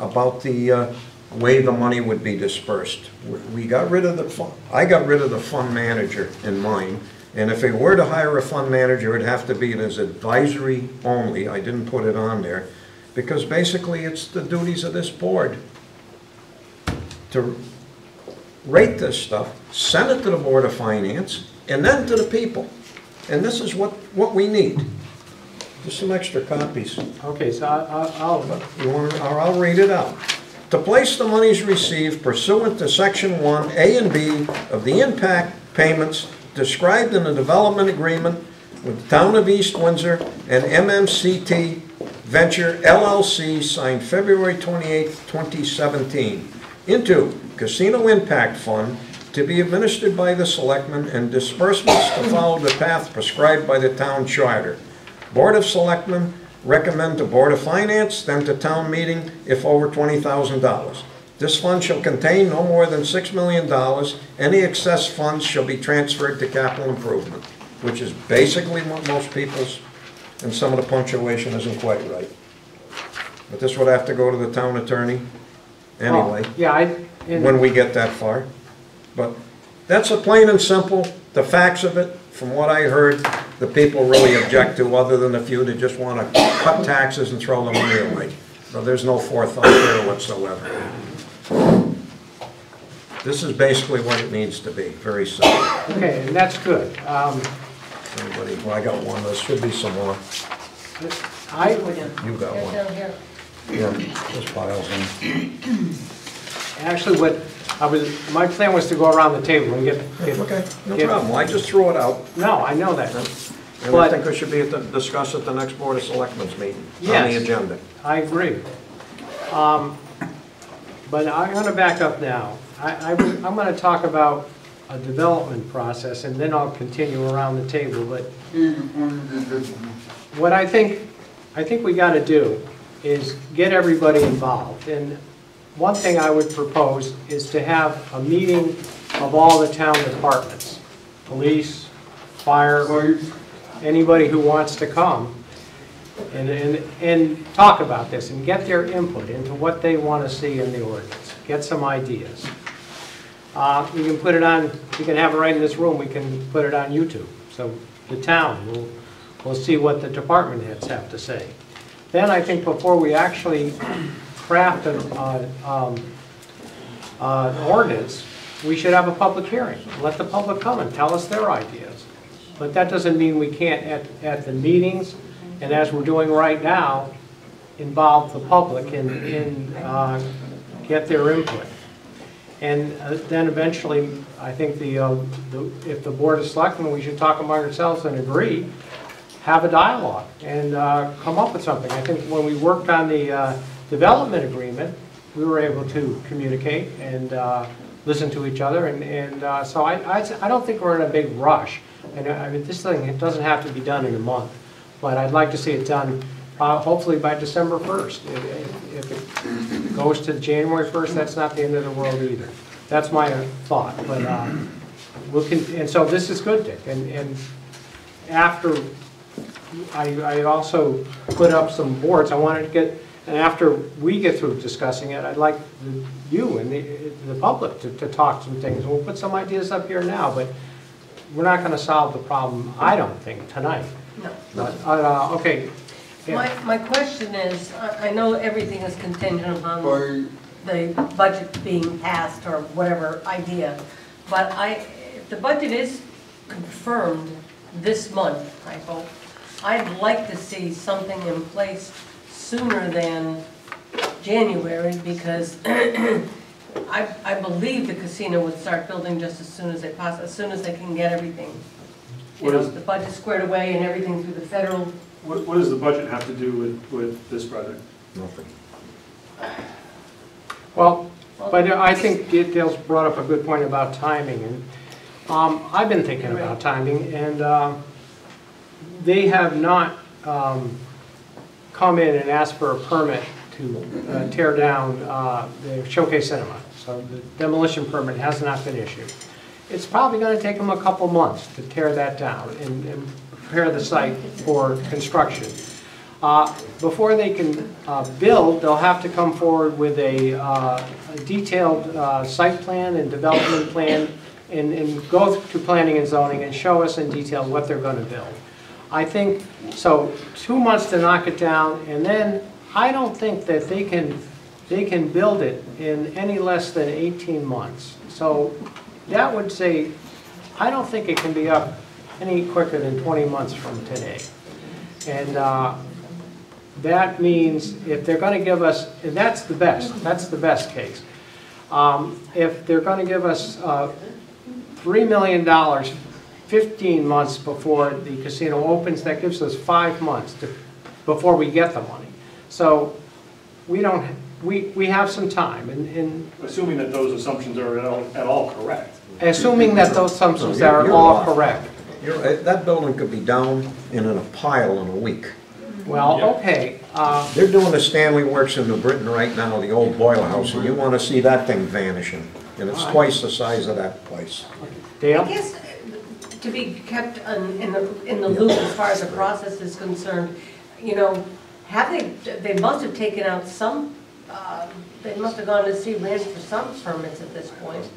about the way the money would be dispersed. We got rid of the fund, I got rid of the fund manager in mine, and if they were to hire a fund manager, it'd have to be as advisory only. I didn't put it on there, because basically it's the duties of this board to rate this stuff, send it to the Board of Finance, and then to the people. And this is what we need. Just some extra copies. Okay, so You want, or I'll read it out. To place the monies received pursuant to Section 1, A and B of the impact payments described in the development agreement with the Town of East Windsor and MMCT Venture LLC signed February 28, 2017, into Casino Impact Fund to be administered by the Selectmen and disbursements to follow the path prescribed by the town charter. Board of Selectmen recommend to Board of Finance, then to town meeting if over $20,000. This fund shall contain no more than $6 million. Any excess funds shall be transferred to capital improvement, which is basically what most people's, and some of the punctuation isn't quite right. But this would have to go to the town attorney anyway, yeah, when we get that far. But that's a plain and simple, the facts of it, from what I heard, the people really object to, other than a few that just want to cut taxes and throw the money away. So there's no forethought there whatsoever. This is basically what it needs to be, very simple. okay, and that's good. Anybody, well, I got one, there should be some more. You got Right one. down here. Yeah, this piles in. Actually, my plan was to go around the table and get. Okay, no problem, I just threw it out. No, I know that. And I But- think we should be discussed at the next Board of Selectmen's meeting, on Yes. the agenda. I agree. But I'm going to back up now. I'm going to talk about a development process, and then I'll continue around the table. But what I think we got to do is get everybody involved. And one thing I would propose is to have a meeting of all the town departments, police, fire, anybody who wants to come, and talk about this and get their input into what they want to see in the ordinance. get some ideas. We can put it on, we can have it right in this room, we can put it on YouTube. So the town will see what the department heads have to say. Then I think before we actually craft an ordinance, we should have a public hearing. Let the public come and tell us their ideas. But that doesn't mean we can't, at the meetings, and as we're doing right now, involve the public and get their input. And then eventually, I think if the Board of Selectmen, we should talk among ourselves and agree, have a dialogue and come up with something. I think when we worked on the development agreement, we were able to communicate and listen to each other. And so I don't think we're in a big rush. And I mean, this thing, it doesn't have to be done in a month. But I'd like to see it done hopefully by December 1st. If it goes to January 1st, that's not the end of the world either. That's my thought. But and so this is good, Dick. And after I also put up some boards, I wanted to get, and after we get through discussing it, I'd like you and the public to talk some things. We'll put some ideas up here now, but we're not going to solve the problem, I don't think, tonight. No. But, okay. Yeah. My question is, I know everything is contingent upon the budget being passed or whatever idea, but if the budget is confirmed this month, I hope, I'd like to see something in place sooner than January, because I believe the casino would start building just as soon as they can get everything. The budget squared away and everything through the federal. What does the budget have to do with this project? Nothing. Well, but I think Dale's brought up a good point about timing, and I've been thinking about timing, and they have not come in and asked for a permit to tear down the Showcase Cinema. So the demolition permit has not been issued. It's probably going to take them a couple months to tear that down and prepare the site for construction. Before they can build, they'll have to come forward with a detailed site plan and development plan and go to planning and zoning and show us in detail what they're going to build. I think, so 2 months to knock it down, and then I don't think that they can build it in any less than 18 months. So that would say, I don't think it can be up any quicker than 20 months from today. And that means if they're going to give us, and that's the best case. If they're going to give us $3 million 15 months before the casino opens, that gives us 5 months before we get the money. So we have some time. And assuming that those assumptions are at all correct. Assuming that those assumptions are all correct. That building could be down and in a pile in a week. Well, okay. They're doing the Stanley Works in New Britain right now, the old boiler house, and you want to see that thing vanishing. And it's twice the size of that place. Dale? I guess to be kept in the loop as far as the process is concerned, you know, they must have taken out some, they must have gone to see Rand for some permits at this point.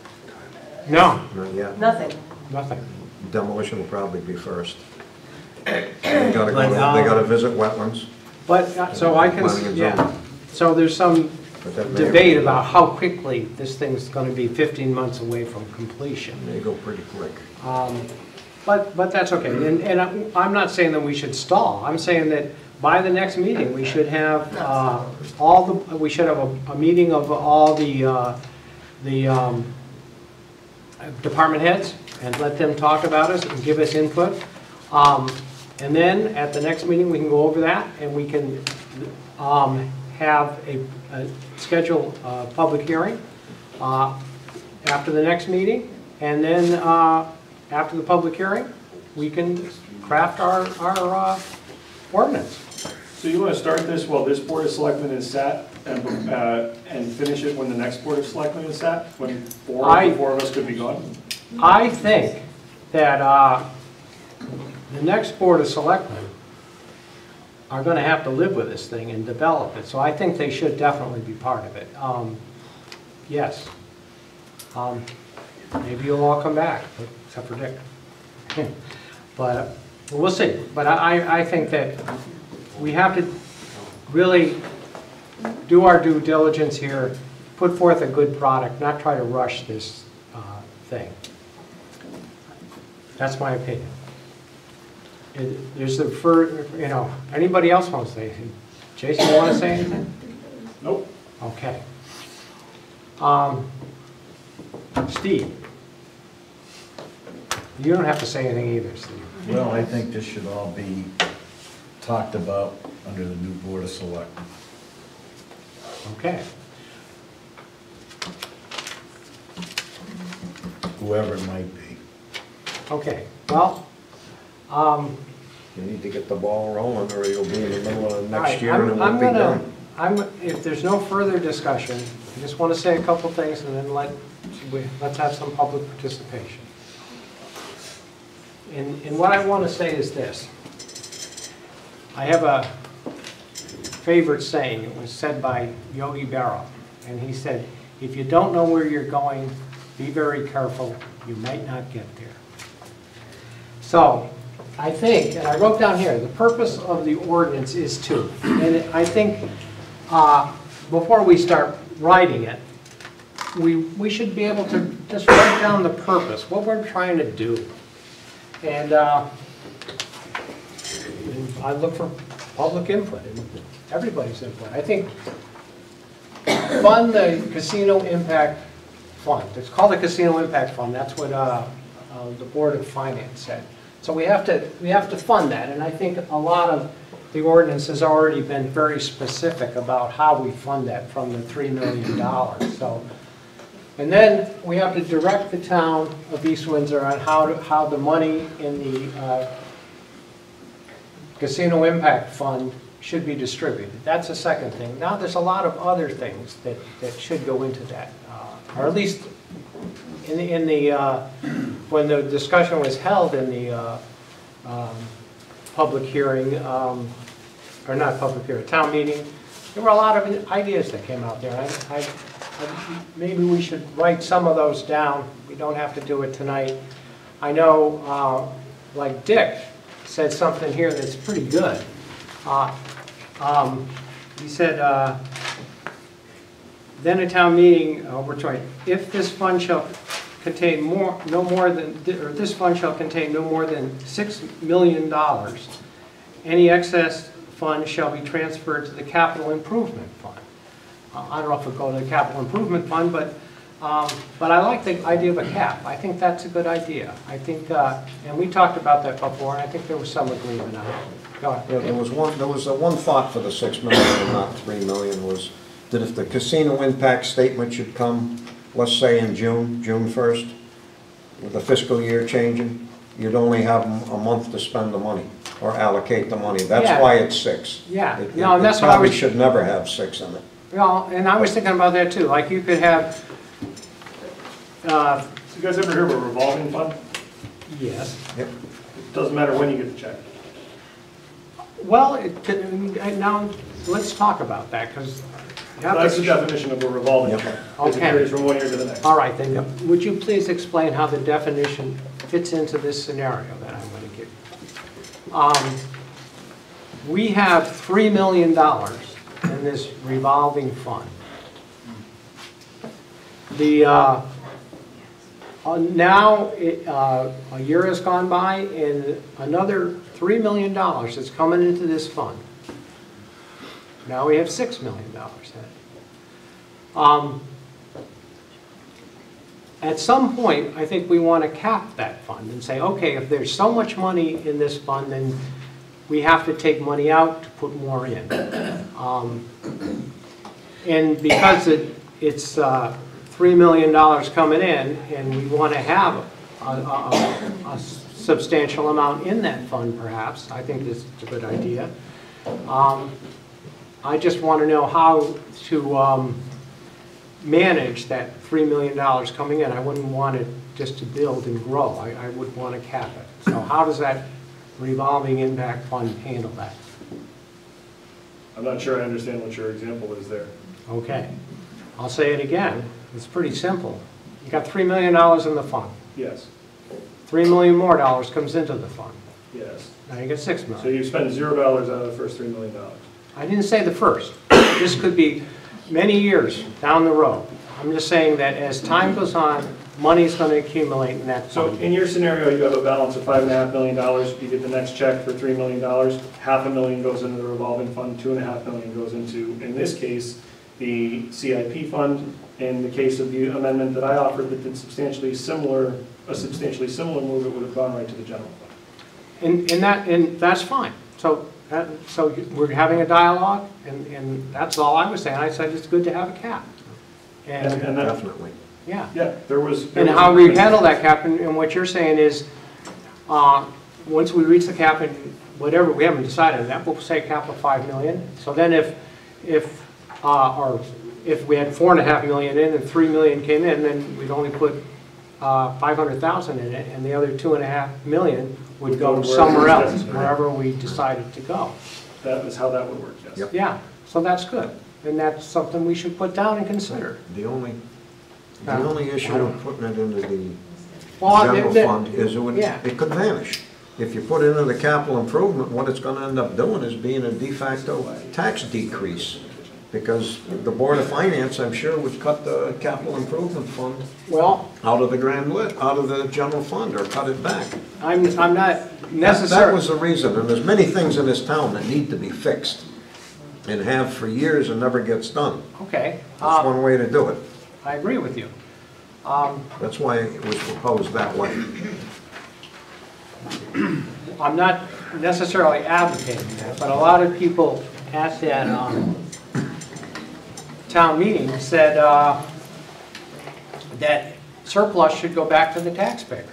No. Not yet. Nothing. Nothing. Demolition will probably be first. They gotta visit wetlands. But, so I can, Planning and yeah. zoning. So there's some But that may debate or may about not. how quickly this thing's going to be 15 months away from completion. They go pretty quick. But that's okay. And I'm not saying that we should stall. I'm saying that by the next meeting, we should have we should have a meeting of all the department heads and let them talk about us and give us input. And then at the next meeting, we can go over that and we can have a schedule public hearing after the next meeting. And then after the public hearing, we can craft our ordinance. So you want to start this while this Board of Selectmen is sat and finish it when the next Board of Selectmen is sat? When four of us could be gone? I think that the next Board of Selectmen are going to have to live with this thing and develop it. So I think they should definitely be part of it. yes. Maybe you'll all come back, except for Dick. But we'll see. But I think that we have to really do our due diligence here, put forth a good product, not try to rush this thing. That's my opinion. There's the first, you know, anybody else want to say anything? Jason, you want to say anything? Nope. Okay. Steve? You don't have to say anything either, Steve. Well, I think this should all be talked about under the new Board of Selectmen. Okay. Whoever it might be. Okay, well, You need to get the ball rolling, or you'll be in the middle of all next right, year and it won't be done. if there's no further discussion, I just want to say a couple things and then let's have some public participation. And what I want to say is this. I have a favorite saying. It was said by Yogi Berra. And he said, if you don't know where you're going, be very careful. You might not get there. So I think, and I wrote down here, the purpose of the ordinance is to. And I think before we start writing it, we should be able to just write down the purpose, what we're trying to do. And I look for public input and everybody's input. I think fund the Casino Impact Fund. It's called the Casino Impact Fund. That's what the Board of Finance said. So we have to fund that. And I think a lot of the ordinance has already been very specific about how we fund that from the $3 million. So. And then we have to direct the town of East Windsor on how the money in the Casino Impact Fund should be distributed. That's the second thing. Now there's a lot of other things that should go into that, or at least in the when the discussion was held in the public hearing, or not public hearing, town meeting, there were a lot of ideas that came out there. Maybe we should write some of those down. We don't have to do it tonight. I know, like Dick said something here that's pretty good. He said, then a town meeting, if this fund shall contain this fund shall contain no more than $6 million, any excess fund shall be transferred to the capital improvement fund. I don't know if it'll go to the capital improvement fund, but I like the idea of a cap. I think that's a good idea. I think, and we talked about that before, and I think there was some agreement on it. Go ahead. Yeah, there was one thought for the 6 million and not 3 million was that if the casino impact statement should come, let's say in June 1st, with the fiscal year changing, you'd only have a month to spend the money or allocate the money. That's why it's 6. Yeah. It No, and that's what I probably was. should never have 6 in it. Well, and I was thinking about that too. Like you could have. You guys ever hear of a revolving fund? Yes. Yep. It doesn't matter when you get the check. Well, now let's talk about that because. That's the definition of a revolving Yep. fund. Okay. It carries from one year to the next. All right, then would you please explain how the definition fits into this scenario that I'm going to give you? We have $3 million in this revolving fund. The now a year has gone by and another $3 million is coming into this fund. Now we have $6 million in it. At some point, I think we want to cap that fund and say, okay, if there's so much money in this fund, then we have to take money out to put more in. And because it's $3 million coming in, and we want to have a substantial amount in that fund, perhaps, I think this is a good idea. I just want to know how to manage that $3 million coming in. I wouldn't want it just to build and grow. I would want to cap it. So how does that revolving impact fund handle that? I'm not sure I understand what your example is there. Okay. I'll say it again, it's pretty simple. You got $3 million in the fund. Yes, $3 million more comes into the fund. yes. Now you get $6 So million. you spend $0 out of the first $3 million. I didn't say the first. This could be many years down the road. I'm just saying that as time goes on, money's going to accumulate in that So fund. in your scenario, you have a balance of $5.5 million, you get the next check for $3 million, $500,000 goes into the revolving fund, $2.5 million goes into, in this case, the CIP fund. In the case of the amendment that I offered that did substantially similar move, it would have gone right to the general fund. And that's fine. So we're having a dialogue, and that's all I was saying. I said it's good to have a cap. And And that, Definitely. yeah. yeah, there was. And how we handle that cap, and what you're saying is, once we reach the cap and whatever, we haven't decided that, we'll say a cap of 5 million. So then if we had 4.5 million in and 3 million came in, then we'd only put 500,000 in it, and the other 2.5 million would go somewhere else, wherever we decided to go. That is how that would work, yes. Yep. Yeah, so that's good. And that's something we should put down and consider. The only issue of putting it into the Well, general fund is yeah. it could vanish. If you put it into the capital improvement, what it's gonna end up doing is being a de facto tax decrease. Because the Board of Finance, I'm sure, would cut the capital improvement fund Well, out of the general fund, or cut it back. I'm not That necessarily. was the reason, and there's many things in this town that need to be fixed, and have for years and never gets done. Okay, That's one way to do it. I agree with you. That's why it was proposed that way. I'm not necessarily advocating that, but a lot of people at that town meeting said that surplus should go back to the taxpayer.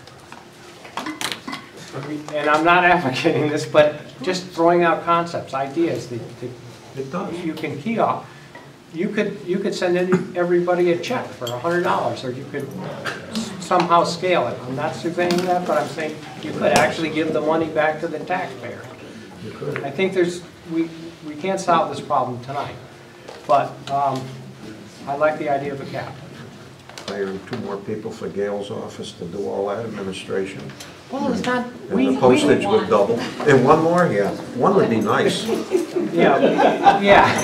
And I'm not advocating this, but just throwing out concepts, ideas that It does. you can key off. You could send everybody a check for $100, or you could somehow scale it. I'm not saying that, but I'm saying you could actually give the money back to the taxpayer. I think we can't solve this problem tonight, but I like the idea of a cap. Hiring 2 more people for Gail's office to do all that administration. Well, it's not, And the postage would double. And 1 more, yeah. 1 would be nice. yeah.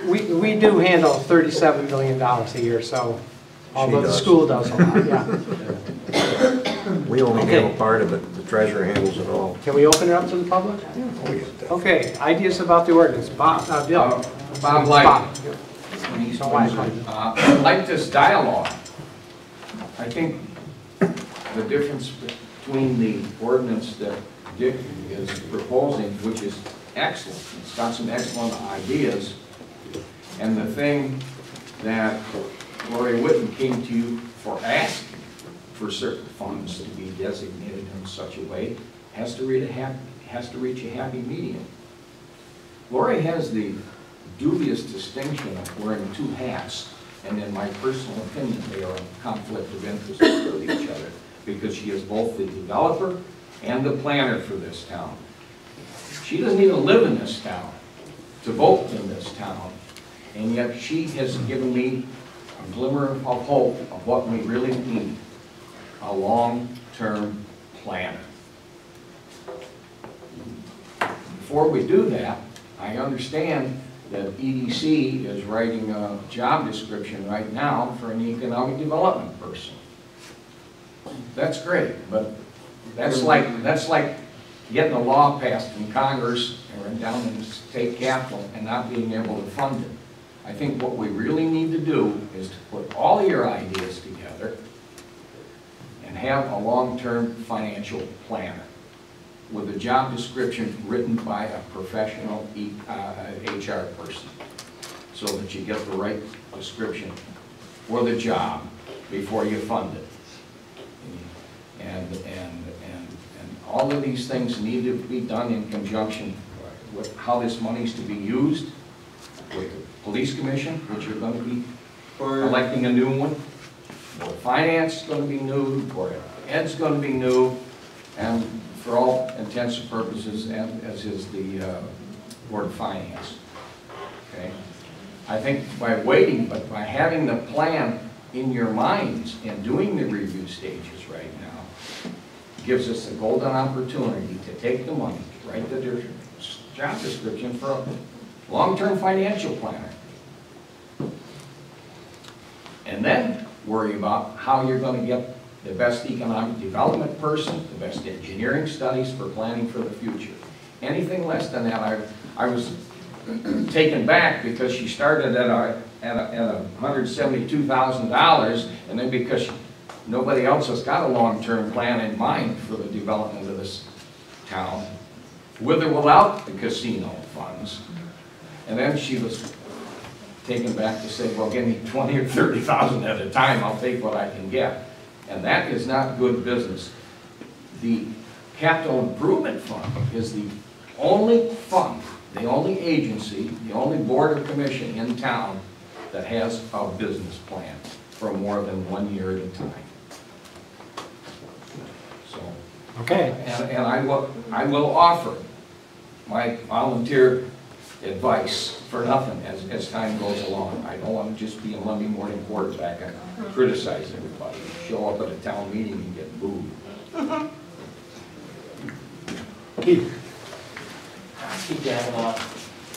We do handle $37 million a year, so, although the does. school does a lot, yeah. We only Okay. handle part of it. The treasurer handles it all. Can we open it up to the public? Oh, yeah. Okay, ideas about the ordinance. Bob, Bill. Bob Light. Bob. Like this dialogue. I think the difference between the ordinance that Dick is proposing, which is excellent, it's got some excellent ideas, and the thing that Lori Whitten came to you for asking for certain funds to be designated in such a way, has to reach a happy medium. Lori has the dubious distinction of wearing 2 hats, and in my personal opinion, they are in conflict of interest with each other, because she is both the developer and the planner for this town. She doesn't even live in this town, to vote in this town, and yet she has given me a glimmer of hope of what we really need, a long-term planner. Before we do that, I understand that EDC is writing a job description right now for an economic development person. That's great, but that's like getting a law passed in Congress or down in the state capitol and not being able to fund it. I think what we really need to do is to put all your ideas together and have a long-term financial planner with a job description written by a professional HR person, so that you get the right description for the job before you fund it. And all of these things need to be done in conjunction with how this money is to be used, with the police commission, which are going to be electing a new one, Board of Finance is going to be new, Board of Ed's going to be new, and for all intents and purposes, as is the Board of Finance. Okay? I think by waiting, but by having the plan in your minds and doing the review stages right now, gives us a golden opportunity to take the money, write the job description for a long-term financial planner. And then worry about how you're going to get the best economic development person, the best engineering studies for planning for the future. Anything less than that, I was taken back because she started at $172,000, and then because nobody else has got a long-term plan in mind for the development of this town, with or without the casino funds. And then she was taken back to say, well, give me 20 or 30,000 at a time, I'll take what I can get. And that is not good business. The Capital Improvement Fund is the only fund, the only agency, the only board or commission in town that has a business plan for more than 1 year at a time. So, Okay. and I will offer my volunteer advice for nothing as time goes along. I don't want to just be a Monday morning quarterback and criticize everybody. Show up at a town meeting and get booed. Keith. Keith Davila.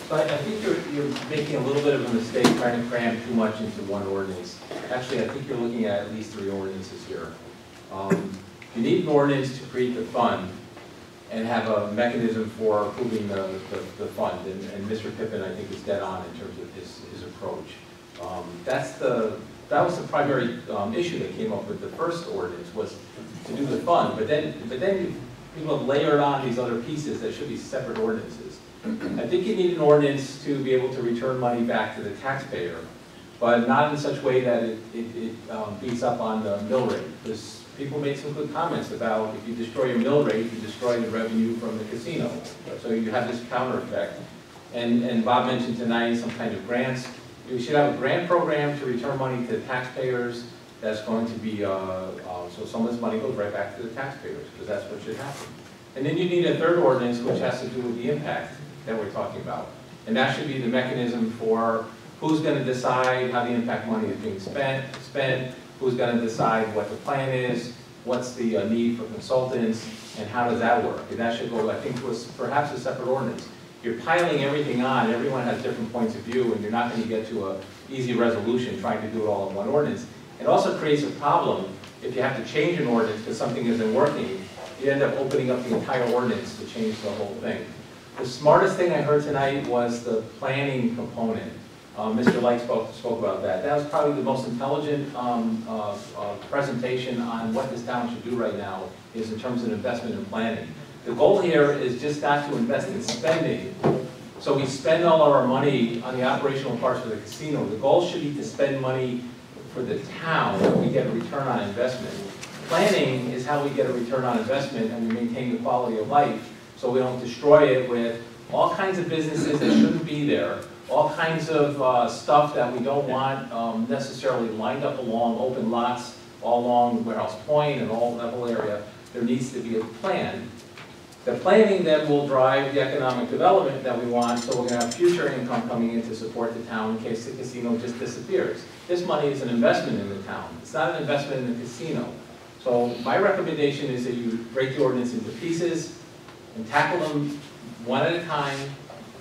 So I think you're making a little bit of a mistake trying to cram too much into one ordinance. Actually, I think you're looking at least 3 ordinances here. You need an ordinance to create the fund and have a mechanism for approving the fund. And Mr. Pippin, I think, is dead on in terms of his approach. That was the primary issue that came up with the first ordinance, was to do the fund. But then people have layered on these other pieces that should be separate ordinances. I think you need an ordinance to be able to return money back to the taxpayer, but not in such a way that it beats up on the mill rate. Because people made some good comments about if you destroy a mill rate, you destroy the revenue from the casino. So you have this counter effect. And Bob mentioned tonight some kind of grants. We should have a grant program to return money to taxpayers. That's going to be, so some of this money goes right back to the taxpayers, because that's what should happen. And then you need a third ordinance, which has to do with the impact that we're talking about. And that should be the mechanism for who's going to decide how the impact money is being spent, who's going to decide what the plan is, what's the need for consultants, and how does that work. And that should go, I think, to perhaps a separate ordinance. You're piling everything on, everyone has different points of view, and you're not going to get to an easy resolution trying to do it all in one ordinance. It also creates a problem if you have to change an ordinance because something isn't working. You end up opening up the entire ordinance to change the whole thing. The smartest thing I heard tonight was the planning component. Mr. Light spoke about that. That was probably the most intelligent presentation on what this town should do right now, is in terms of investment and planning. The goal here is just not to invest in spending. So we spend all of our money on the operational parts of the casino. The goal should be to spend money for the town, that we get a return on investment. Planning is how we get a return on investment and we maintain the quality of life, so we don't destroy it with all kinds of businesses that shouldn't be there, all kinds of stuff that we don't want necessarily lined up along open lots, all along Warehouse Point and all that whole area. There needs to be a plan. The planning then will drive the economic development that we want, so we're going to have future income coming in to support the town in case the casino just disappears. This money is an investment in the town. It's not an investment in the casino. So my recommendation is that you break the ordinance into pieces and tackle them one at a time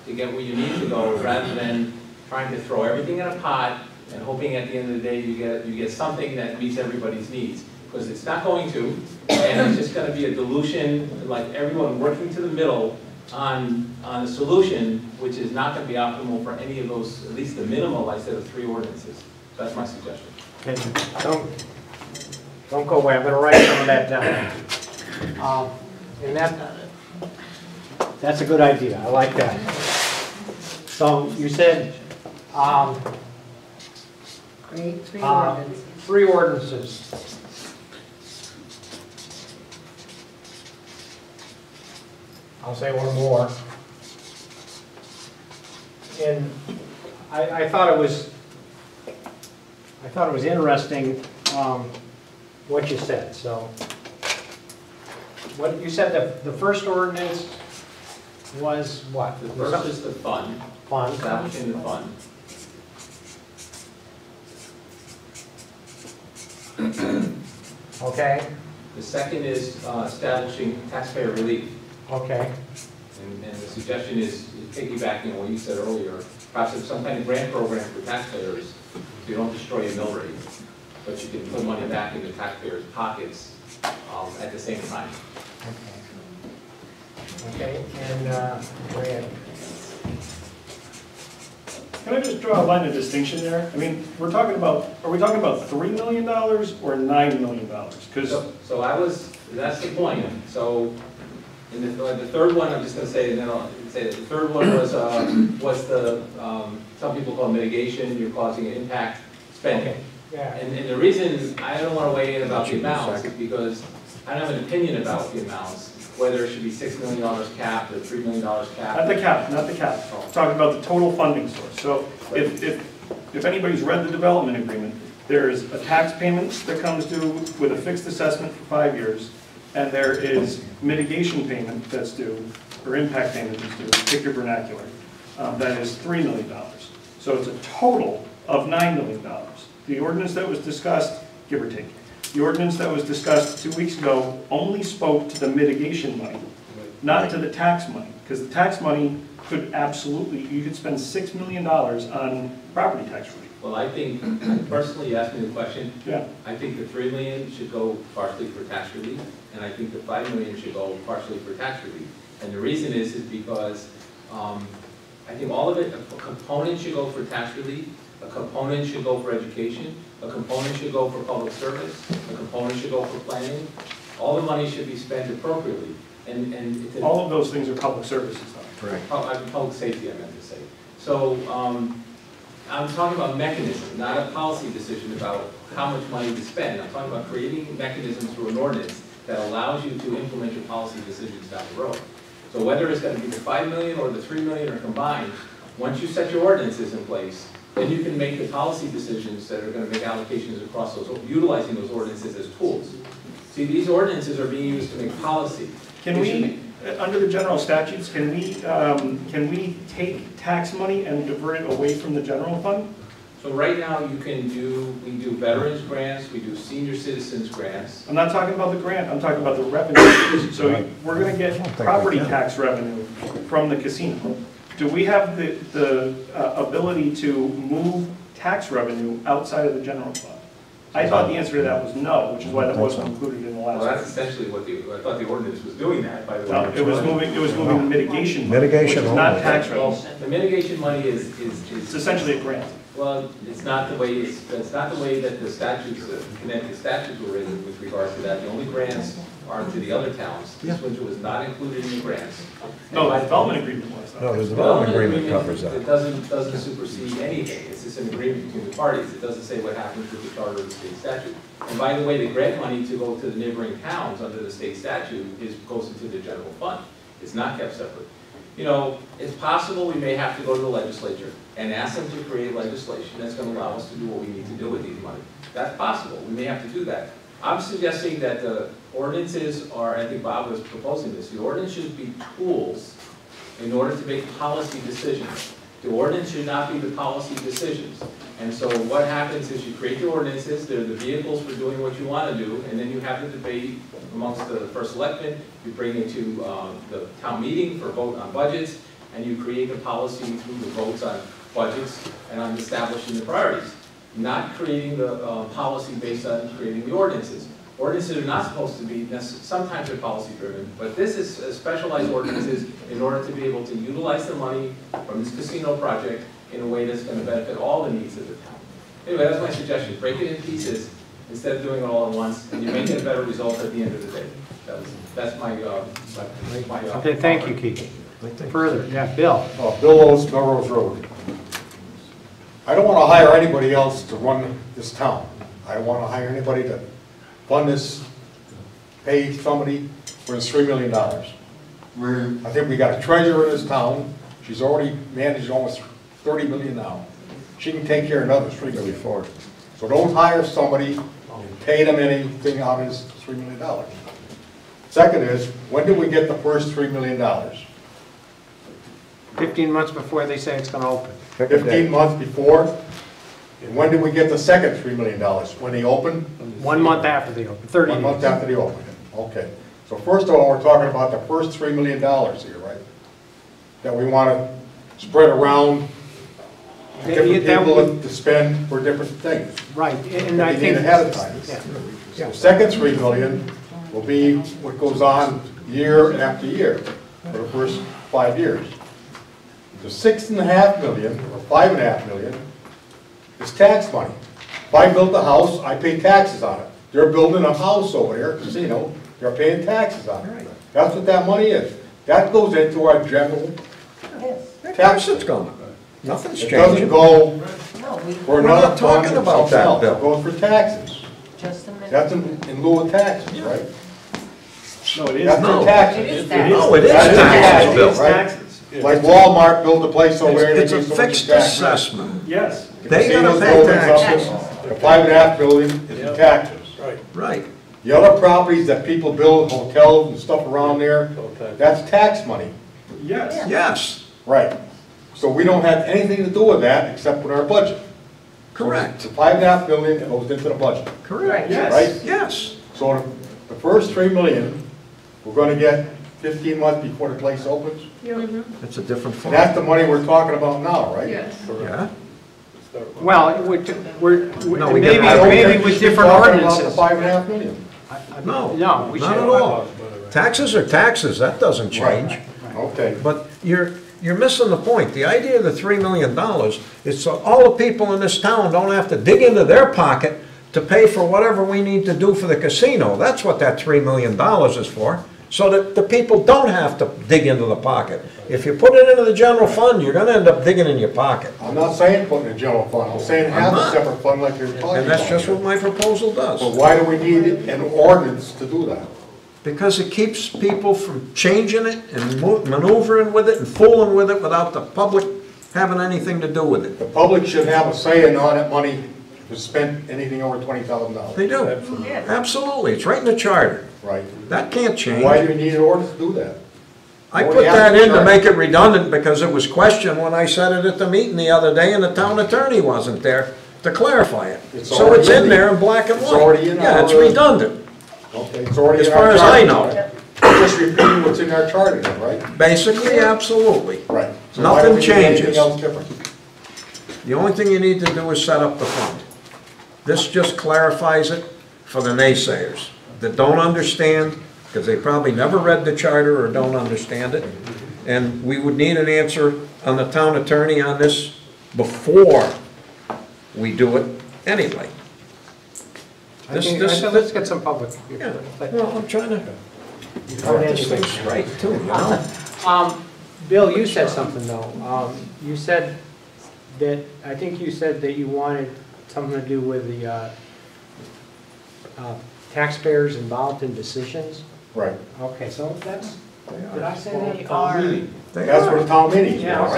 to get where you need to go, rather than trying to throw everything in a pot and hoping at the end of the day you get something that meets everybody's needs. Because it's not going to, and it's just going to be a dilution, like everyone working to the middle on a solution, which is not going to be optimal for any of those, at least the minimal, I said, of 3 ordinances. So that's my suggestion. Okay. Don't go away. I'm going to write some of that down. And that's a good idea. I like that. So you said 3 ordinances. I'll say one more. And I thought it was interesting what you said. So what you said, the first ordinance was what? The first is the fund. Fund. Establishing the fund. Okay, The second is establishing taxpayer relief. okay, And the suggestion is piggybacking on what you said earlier, perhaps have some kind of grant program for taxpayers, so you don't destroy your mill rate, but you can put money back into taxpayers' pockets at the same time. okay, and, go ahead. Can I just draw a line of distinction there? I mean, are we talking about $3 million or $9 million? Because So that's the point. So in the third one, I'm just gonna say, and then I'll say that the third one was the, some people call mitigation, you're causing an impact spending. Okay, yeah. And the reason I don't want to weigh in about the amounts is because I don't have an opinion about the amounts, whether it should be $6 million capped or $3 million capped. not the cap. I'm talking about the total funding source. So if anybody's read the development agreement, there's a tax payment that comes due with a fixed assessment for 5 years, and there is mitigation payment that's due, or impact payment that's due, pick your vernacular, that is $3 million. So it's a total of $9 million. The ordinance that was discussed, give or take, the ordinance that was discussed 2 weeks ago only spoke to the mitigation money, not to the tax money, because the tax money could absolutely, you could spend $6 million on property tax relief. Well, I think, personally, you asked me the question, Yeah. I think the $3 million should go partially for tax relief, and I think the $5 million should go partially for tax relief. And the reason is because I think all of it, a component should go for tax relief, a component should go for education, a component should go for public service, a component should go for planning. All the money should be spent appropriately. And All of those things are public services, though. Right. public safety, I meant to say. So I'm talking about mechanism, not a policy decision about how much money to spend. I'm talking about creating mechanisms through an ordinance that allows you to implement your policy decisions down the road. So whether it's going to be the $5 million or the $3 million or combined, once you set your ordinances in place, then you can make the policy decisions that are going to make allocations across those, utilizing those ordinances as tools. See, these ordinances are being used to make policy. Can we, under the general statutes, can we take tax money and divert it away from the general fund? So right now we do veterans grants, we do senior citizens grants. I'm not talking about the grant, I'm talking about the revenue. So we're going to get property tax revenue from the casino. Do we have the ability to move tax revenue outside of the general fund? I thought the answer to that was no, which is why that wasn't included in the last Well, one. that's essentially what I thought the ordinance was doing that, by the way. No, it was moving the mitigation money, Mitigation which is not only. tax Well, revenue. the mitigation money It's is, essentially a grant. well, it's not the way, it's not the way that the statutes, the Connecticut statutes were written with regard to that. The only grants are to the other towns. This one was not included in the grants. No, the development agreement was. No, the The development agreement covers It that. doesn't supersede anything. It's just an agreement between the parties. It doesn't say what happens with the charter of the state statute. And by the way, the grant money to go to the neighboring towns under the state statute goes into the general fund. It's not kept separate. You know, it's possible we may have to go to the legislature and ask them to create legislation that's going to allow us to do what we need to do with these money. That's possible. We may have to do that. I'm suggesting that the ordinances are, I think Bob was proposing this, the ordinance should be tools in order to make policy decisions. The ordinance should not be the policy decisions. And so what happens is you create the ordinances, they're the vehicles for doing what you want to do, and then you have the debate amongst the first selectmen, you bring it to the town meeting for a vote on budgets, and you create the policy through the votes on budgets and on establishing the priorities. Not creating the policy based on creating the ordinances. Ordinances are not supposed to be, sometimes they're policy driven, but this is specialized ordinances in order to be able to utilize the money from this casino project in a way that's going to benefit all the needs of the town. Anyway, that's my suggestion. Break it in pieces instead of doing it all at once, and you may get a better result at the end of the day. That's my Okay, thank you, Keith. Further, yeah, Bill. Bill Oates, Melrose Road. I don't want to hire anybody else to run this town. I don't want to hire anybody to fund this, pay somebody for this $3 million. I think we got a treasurer in this town. She's already managed almost $30 million now. She can take care of another $3 million. So don't hire somebody and pay them anything out of this $3 million. Second is, when did we get the first $3 million? 15 months before they say it's going to open. 15 months before? And when did we get the second $3 million? When they opened? 1 month after they open, 30 1 month days. after they opened. Okay. So first of all, we're talking about the first $3 million here, right? That we want to spread around different people to spend for different things. Right, and That I they think. need ahead of time. Yeah. The second $3 million will be what goes on year after year for the first 5 years. The $6.5 million or $5.5 million is tax money. If I built a house, I pay taxes on it. They're building a house over there, a casino, they're paying taxes on it. That's what that money is. That goes into our general Of tax. course it's going. Nothing's It doesn't changing. go No, we, for We're another not talking fund or about something that, else. Bill. It goes for taxes. just a minute. That's in lieu of taxes, right? No, it is. That's No. for taxes. It is tax. No, it is That is taxes, Bill. right? Like Walmart built a place over there. It's they a need so much fixed tax. assessment. Yes. The They gotta casinos pay building taxes. something, the $5.5 million is in taxes. Right. The other properties that people build, hotels and stuff around there, that's tax money. Yes. Yes, Right. So we don't have anything to do with that except with our budget. correct, The $5.5 million goes into the budget, correct. Yes. right? Yes, So the first $3 million, we're gonna get 15 months before the place opens. it's a different And form. that's the money we're talking about now, right? Yes. Yeah, Well, we're, No, we maybe, get- I don't maybe think we with should be different talking about ordinances. the $5.5 million. no, No, we not should. at all. Taxes are taxes, that doesn't change. Okay. But you're missing the point. The idea of the $3 million is so all the people in this town don't have to dig into their pocket to pay for whatever we need to do for the casino. That's what that $3 million is for, so that the people don't have to dig into the pocket. If you put it into the general fund, you're gonna end up digging in your pocket. I'm not saying put in a general fund, I'm saying have I'm a not. separate fund like you're talking about. And that's just what my proposal But does. why do we need an ordinance to do that? Because it keeps people from changing it and maneuvering with it and fooling with it without the public having anything to do with it. The public should have a say in all that money to spend anything over $20,000. They do. Absolutely. It's right in the charter. Right. That can't change. Why do you need an ordinance to do that? I Well, put we have that to in to try. make it redundant because it was questioned when I said it at the meeting the other day and the town attorney wasn't there to clarify it. It's So already it's in in the- there in black and it's white. already in Yeah, it's our, redundant, Okay, it's already as in our far as I charter. know. We're just repeating what's in our charter, then, right? Basically, absolutely. Right. So why do Nothing we need anything changes. else different? The only thing you need to do is set up the fund. This just clarifies it for the naysayers that don't understand, because they probably never read the charter or don't understand it. And we would need an answer on the town attorney on this before we do it anyway. I think, let's get some public. Yeah, But- well, I'm trying to get this thing straight too, you know? Bill, you said something though. You said that, I think you said that you wanted something to do with the taxpayers involved in decisions. Right. Okay, so that's, did I say that? They That's are. what a town meeting is, Yeah, right?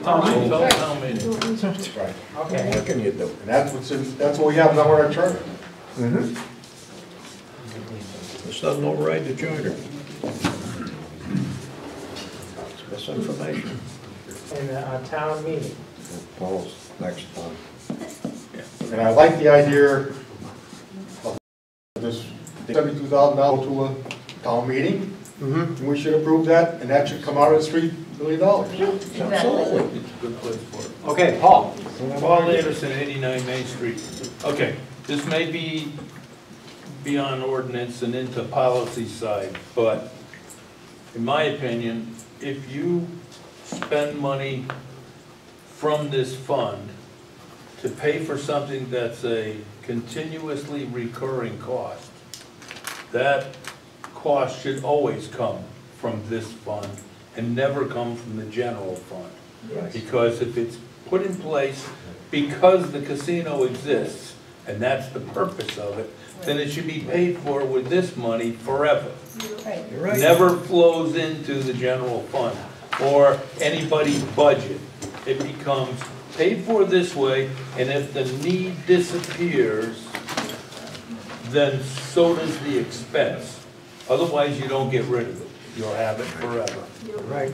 Town meeting. Right. Okay. What can you do? And that's what's in, that's what we have now in our charter. This doesn't override the charter. It's misinformation. In a town meeting. Paul's next time. And I like the idea of this $72,000 to a town meeting. And we should approve that, and that should come out of the $3 million. Absolutely. Okay, Paul. Paul Anderson, 89 Main Street. Okay, this may be beyond ordinance and into policy side, but in my opinion, if you spend money from this fund to pay for something that's a continuously recurring cost, that cost should always come from this fund and never come from the general fund. Because if it's put in place because the casino exists, and that's the purpose of it, then it should be paid for with this money forever. You're right. Never flows into the general fund or anybody's budget. It becomes paid for this way, and if the need disappears, then so does the expense. Otherwise, you don't get rid of it. You'll have it forever. Right.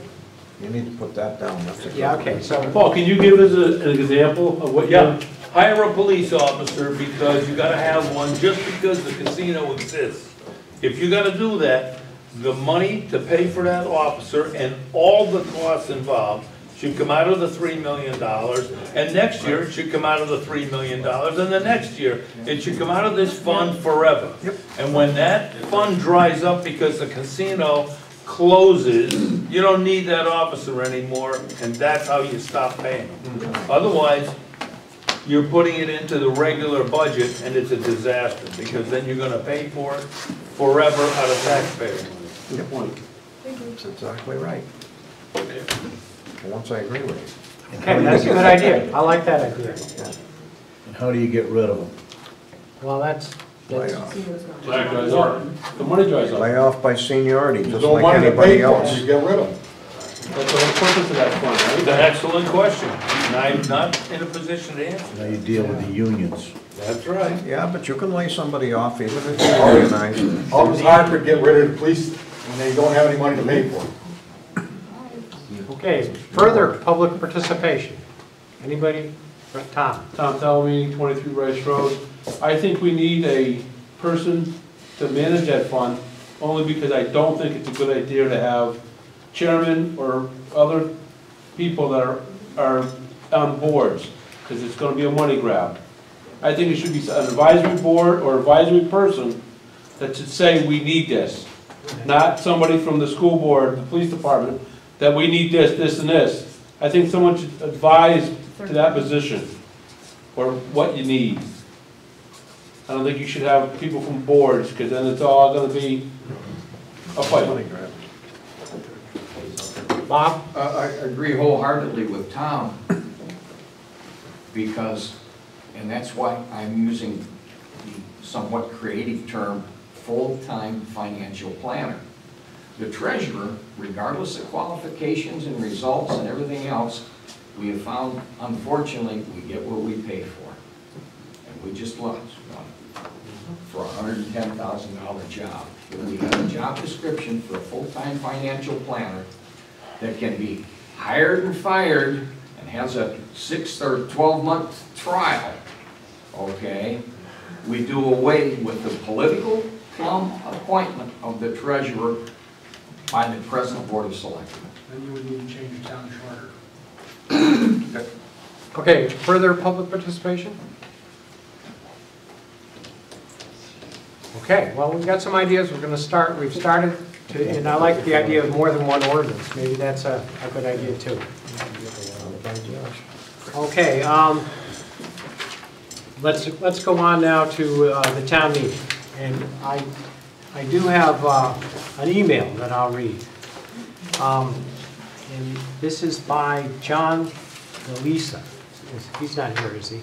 You need to put that down. That's a good Yeah, okay, one. so, Paul, can you give us an example of what Yeah, you're? hire a police officer because you gotta have one just because the casino exists. If you gotta do that, the money to pay for that officer and all the costs involved should come out of the $3 million, and next year it should come out of the $3 million, and the next year it should come out of this fund forever. And when that fund dries up because the casino closes, you don't need that officer anymore, and that's how you stop paying them. Otherwise, you're putting it into the regular budget, and it's a disaster, because then you're gonna pay for it forever out of taxpayer money. Good point. That's exactly right. For once I agree with you. okay, that's a good idea. I like that idea. And how do you get rid of them? Well, that's, Layoff. That dries up. The money dries up. Layoff by seniority, There's just no like money to anybody pay for them, else. you get rid of them. That's the whole purpose of that fund, It's right? an excellent question, and I'm not in a position to answer. Now you deal with the unions. That's right. Yeah, but you can lay somebody off even if you're organized. Always hard to get rid of the police when they don't have any money to pay for them. okay, further public participation. Anybody? Tom? Tom Talmy, 23 Rice Road. I think we need a person to manage that fund, only because I don't think it's a good idea to have chairman or other people that are on boards, because it's gonna be a money grab. I think it should be an advisory board or advisory person that should say, we need this. Not somebody from the school board, the police department, that we need this, this, and this. I think someone should advise to that position, or what you need. I don't think you should have people from boards, because then it's all gonna be a fight. Bob? I agree wholeheartedly with Tom, because, and that's why I'm using the somewhat creative term, full-time financial planner. The treasurer, regardless of qualifications and results and everything else, we have found, unfortunately, we get what we pay for. And we just lost one for a $110,000 job. If we have a job description for a full-time financial planner that can be hired and fired and has a 6 or 12-month trial, okay, we do away with the political appointment of the treasurer by the present Board of Selectmen. Then you would need to change your town charter. Okay, further public participation? Okay, well, we've got some ideas, we're gonna start, we've started to, and I like the idea of more than one ordinance, maybe that's a good idea too. Okay, let's go on now to the town meeting, and I do have an email that I'll read. And this is by John Lisa. He's not here, is he?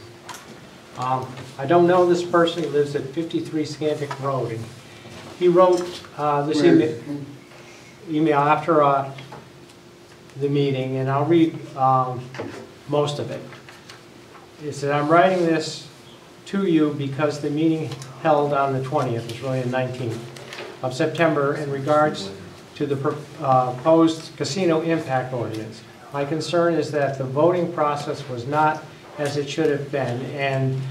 I don't know this person. He lives at 53 Scantic Road. And he wrote this email after the meeting, and I'll read most of it. It said, I'm writing this to you because the meeting held on the 20th, it's really the 19th, of September in regards to the proposed casino impact ordinance. My concern is that the voting process was not as it should have been, and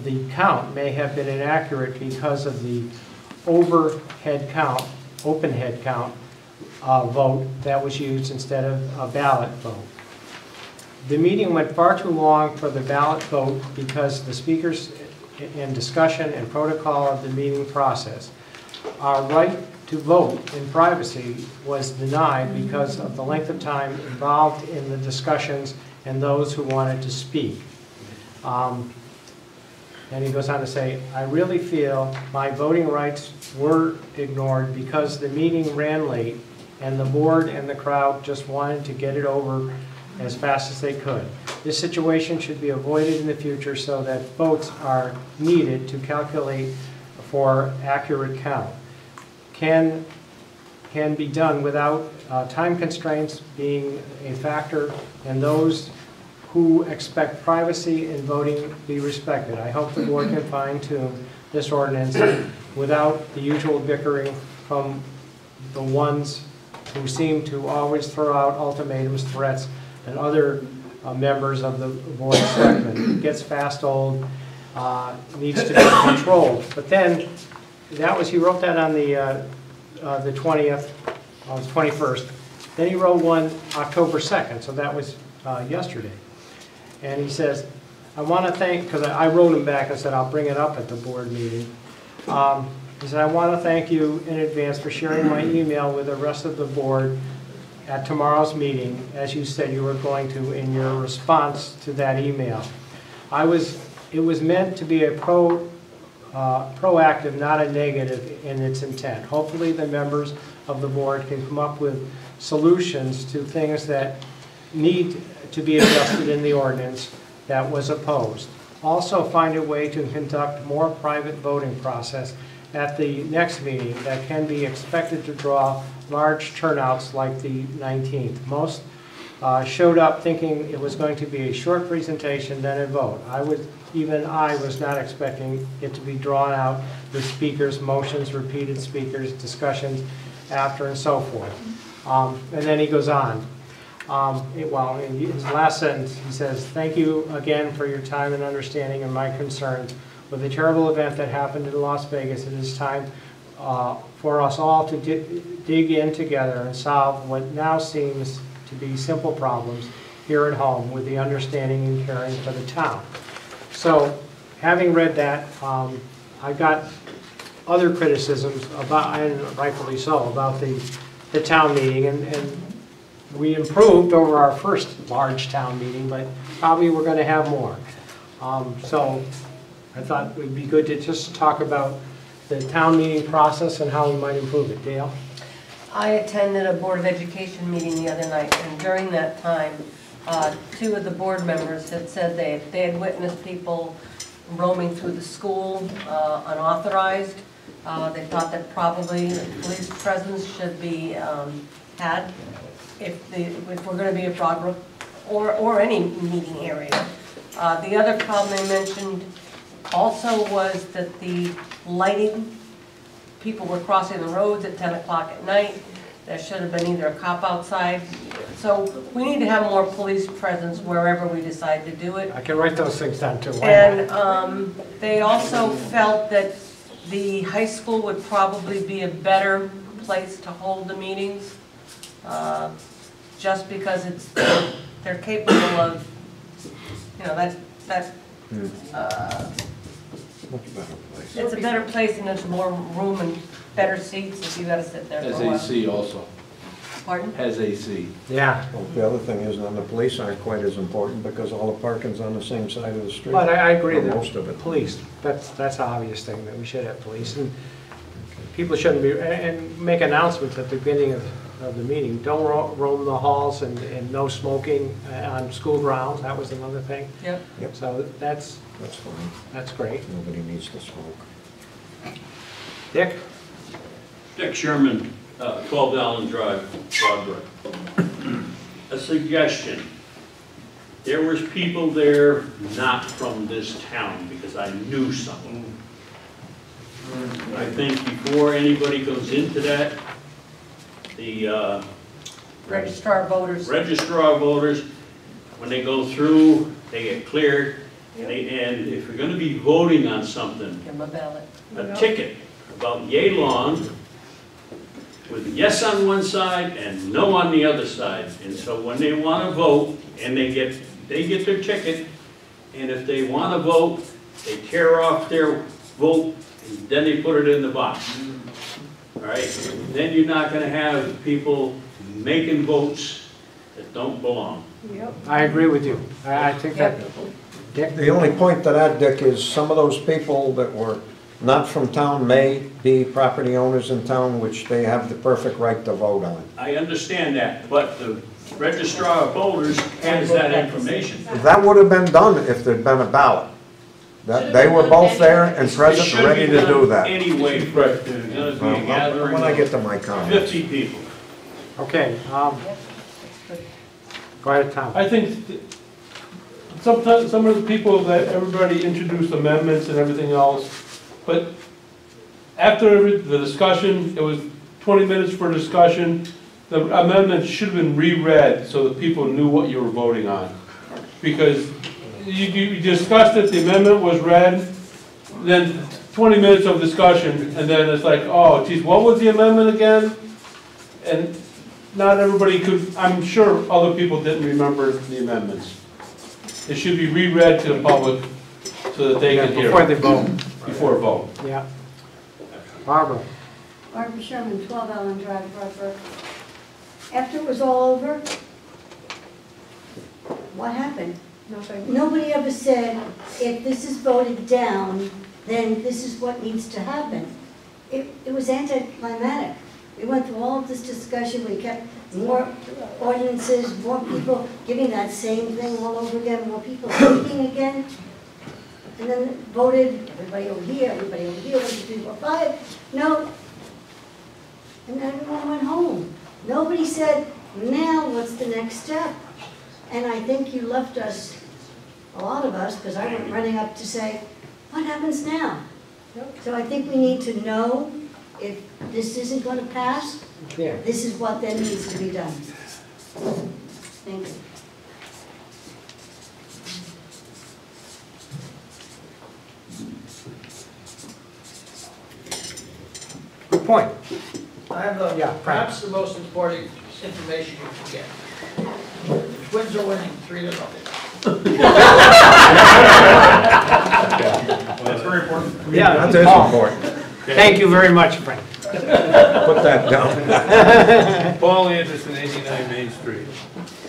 the count may have been inaccurate because of the overhead count, open head count vote that was used instead of a ballot vote. The meeting went far too long for the ballot vote because the speakers and discussion and protocol of the meeting process. Our right to vote in privacy was denied because of the length of time involved in the discussions and those who wanted to speak. And he goes on to say, I really feel my voting rights were ignored because the meeting ran late and the board and the crowd just wanted to get it over as fast as they could. This situation should be avoided in the future so that votes are needed to calculate for accurate count. Can be done without time constraints being a factor, and those who expect privacy in voting be respected. I hope the board can fine-tune this ordinance without the usual bickering from the ones who seem to always throw out ultimatums, threats, and other members of the Board of Selectmen. It gets fast old, needs to be controlled. But then, he wrote that on the 20th, the 21st. Then he wrote one October 2nd, so that was yesterday. And he says, I want to thank, because I wrote him back and said I'll bring it up at the board meeting. He said, I want to thank you in advance for sharing my email with the rest of the board at tomorrow's meeting, as you said you were going to in your response to that email. It was meant to be a proactive, not a negative in its intent. Hopefully the members of the board can come up with solutions to things that need to be adjusted in the ordinance that was opposed. Also find a way to conduct more private voting process at the next meeting that can be expected to draw large turnouts like the 19th. Most showed up thinking it was going to be a short presentation, then a vote. Even I was not expecting it to be drawn out with speakers, motions, repeated speakers, discussions after, and so forth. And then he goes on. In his last sentence, he says, thank you again for your time and understanding of my concerns. With the terrible event that happened in Las Vegas, it is time for us all to dig in together and solve what now seems to be simple problems here at home with the understanding and caring for the town. So, having read that, I got other criticisms about, and rightfully so, about the town meeting, and we improved over our first large town meeting, but probably we're going to have more. So I thought it would be good to just talk about the town meeting process and how we might improve it. Dale? I attended a Board of Education meeting the other night, and during that time, two of the board members had said they had witnessed people roaming through the school unauthorized. They thought that probably police presence should be had if we're going to be a Broadbrook or any meeting area. The other problem they mentioned also was that the lighting, people were crossing the roads at 10 o'clock at night. There should have been either a cop outside. So we need to have more police presence wherever we decide to do it. I can write those things down too. And they also felt that the high school would probably be a better place to hold the meetings, just because they're capable of, it's a better place and there's more room and better seats if you got to sit there for a while. Has AC also. Pardon? Has AC. Yeah. Well, the other thing is, then the police aren't quite as important because all the parking's on the same side of the street. But I agree that most of it. Police, that's an obvious thing, that we should have police. And people shouldn't be, and make announcements at the beginning of the meeting. Don't roam the halls and no smoking on school grounds. That was another thing. Yep. So that's fine. That's great. Nobody needs to smoke. Dick? Dick Sherman, 12 Allen Drive, Broadbrook. A suggestion. There was people there not from this town because I knew some. I think before anybody goes into that, the Registrar of voters. Registrar of voters, when they go through, they get cleared, and if you're going to be voting on something, Give them a ballot. a ticket about yay long, with yes on one side and no on the other side. And so when they want to vote, and they get their ticket, and if they want to vote, they tear off their vote, and then they put it in the box. All right? Then you're not going to have people making votes that don't belong. Yep. I agree with you. I think that. Dick? The only point to that, Dick, is some of those people that were not from town may be property owners in town, which they have the perfect right to vote on. I understand that, but the registrar of voters has that information. That would have been done if there'd been a ballot. That they were both there and present and ready to do that. Anyway, there's going to be a gathering When I get to of my comments. 50 people. Okay. Go ahead, Tom. I think sometimes some of the people that everybody introduced amendments and everything else, but after the discussion, it was 20 minutes for discussion, the amendment should have been reread so that people knew what you were voting on. Because you discussed it, the amendment was read, then 20 minutes of discussion, and then it's like, oh, geez, what was the amendment again? And not everybody could, I'm sure other people didn't remember the amendments. It should be reread to the public so that they can hear it. Before they vote. Before a vote. Yeah. Barbara? Barbara Sherman, 12 Allen Drive, Broadbrook. After it was all over, what happened? Nothing. Nobody ever said, if this is voted down, then this is what needs to happen. It was anticlimactic. We went through all of this discussion, we kept more ordinances, more people giving that same thing all over again, more people speaking again. And then voted, everybody over here, 1, 2, 3, 4, 5, no. And then everyone went home. Nobody said, now what's the next step? And I think you left us, a lot of us, because I went running up to say, what happens now? So I think we need to know if this isn't going to pass, this is what then needs to be done. Thank you. Good point. I have perhaps the most important information you can get. The Twins are winning 3-0. That's very important. Yeah, That is important. Thank you very much, Frank. Put that down. Paul Anderson, 89 Main Street.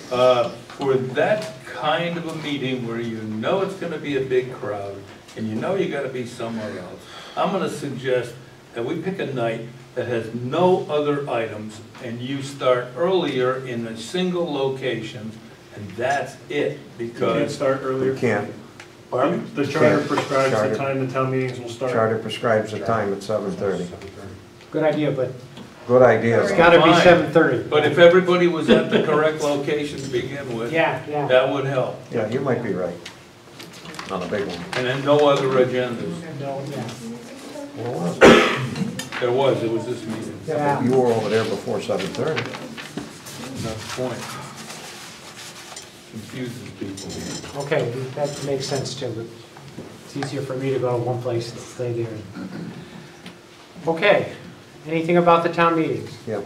For that kind of a meeting where you know it's going to be a big crowd and you know you got to be somewhere else, I'm going to suggest that we pick a night that has no other items and you start earlier in a single location, and that's it. You Because can't start earlier. You can't. Pardon? The charter Can't. prescribes Charter. the time the town meetings will start. Charter prescribes the time at 7:30. Good idea, but Good idea. it's got to be Fine. 7:30. But if everybody was at the correct location to begin with, Yeah. that would help. Yeah, you might be right. On a big one. And then no other agendas. No, yeah. There was, it was this meeting. Yeah, but you were over there before 7:30. That's the point. Confuses people. Okay, that makes sense too, but it's easier for me to go to one place and stay there. Okay, anything about the town meetings? Yep.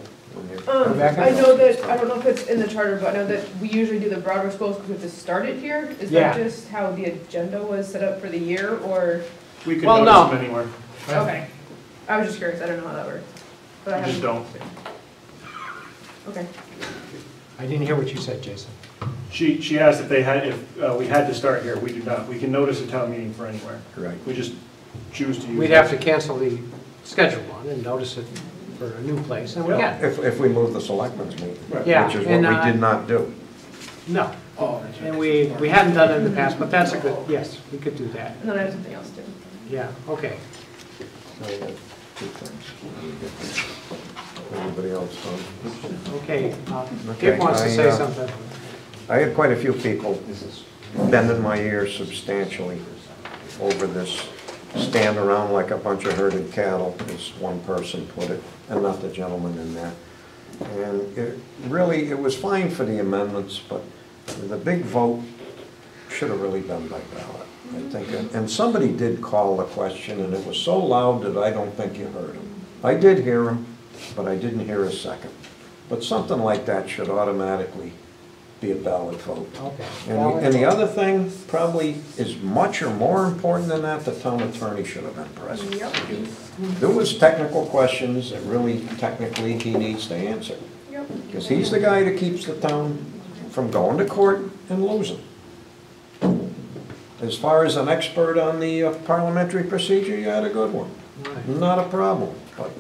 Rebecca? I know that, I don't know if it's in the charter, but I know that we usually do the Broadway schools because we have to start it here. Is Yeah. that just how the agenda was set up for the year, or? We could Well, notice no. them anywhere. Okay. I was just curious, I don't know how that works. But I You just haven't- don't. Okay. I didn't hear what you said, Jason. She asked if they had, if we had to start here. We do not. We can notice a town meeting for anywhere. Right. We just choose to use. We'd have to cancel the scheduled one and notice it for a new place, and we can. If we move the selectmen's meeting, Yeah, which is and, what we did not do. No. And we hadn't done it in the past, but that's a good, yes, we could do that. And then I have something else too. Yeah, okay. So, two things. Everybody else done? Okay, Okay, Dick wants to say I, something. I had quite a few people bending my ears substantially over this stand around like a bunch of herded cattle, as one person put it, and not the gentleman in there. And it was fine for the amendments, but the big vote should have really been by ballot, I think. And somebody did call the question, and it was so loud that I don't think you heard him. I did hear him, but I didn't hear a second. But something like that should automatically be a ballot vote. Okay. And the other thing probably is much or more important than that, the town attorney should have been present. Yep. There was technical questions that really technically he needs to answer. Yep. Because he's the guy that keeps the town from going to court and losing. As far as an expert on the parliamentary procedure, you had a good one. Right. Not a problem, but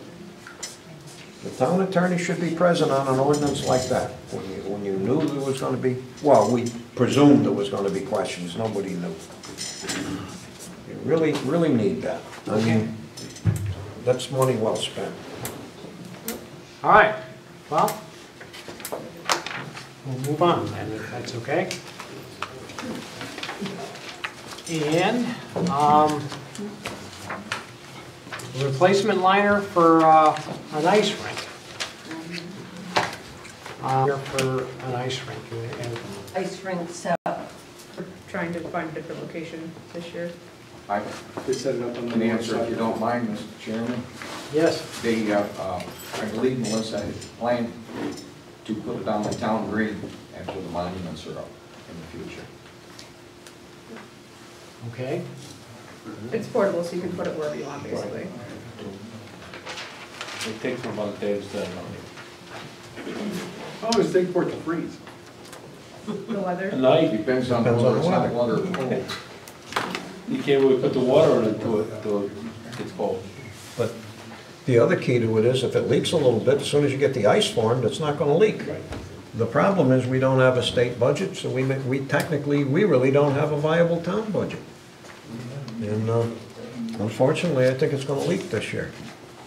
the town attorney should be present on an ordinance like that. When you knew there was going to be, well, we presumed there was going to be questions, nobody knew. You really need that. I mean, that's money well spent. All right, well, we'll move on then, if that's okay. And, replacement liner for an ice rink. here for an ice rink. And Ice rink set up. We're trying to find a different location this year. I They set it up on the can north answer if side. you don't mind, Mr. Chairman. yes, They, I believe Melissa had planned to put it on the town green after the monuments are up in the future. okay. It's portable, so you can put it wherever you want, basically. It takes them about a day to set it up. Oh, it's take for it to freeze. The weather. A night, Depends on Depends whether on it's the hot weather. water or cold. you can't really put the water in it until it gets cold. But the other key to it is if it leaks a little bit, as soon as you get the ice formed, it's not gonna leak. The problem is we don't have a state budget, so we really don't have a viable town budget. And unfortunately, I think it's gonna leak this year.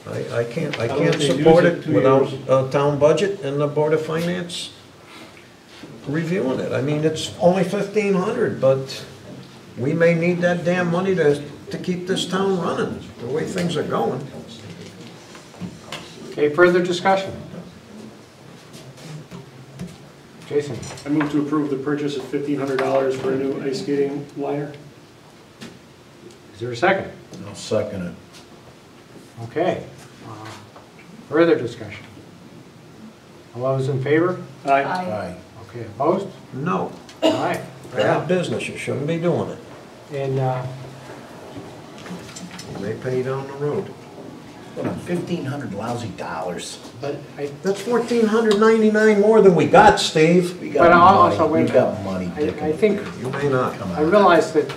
I can't How long they support use it it, 2 without years? a town budget and the Board of Finance reviewing it. I mean, it's only 1,500, but we may need that damn money to keep this town running, the way things are going. Okay, further discussion? Jason? I move to approve the purchase of $1,500 for a new ice skating liner. Is there a second? I'll second it. Okay. Further discussion? All those in favor? Aye. Aye. Okay, opposed? No, All right. bad business, you shouldn't be doing it. And, You may pay down the road. $1,500 lousy dollars. but I, That's $1,499 more than we got, Steve. We But got also, money, wait we a got money, Dick. I think, You may not. Come I on. realize that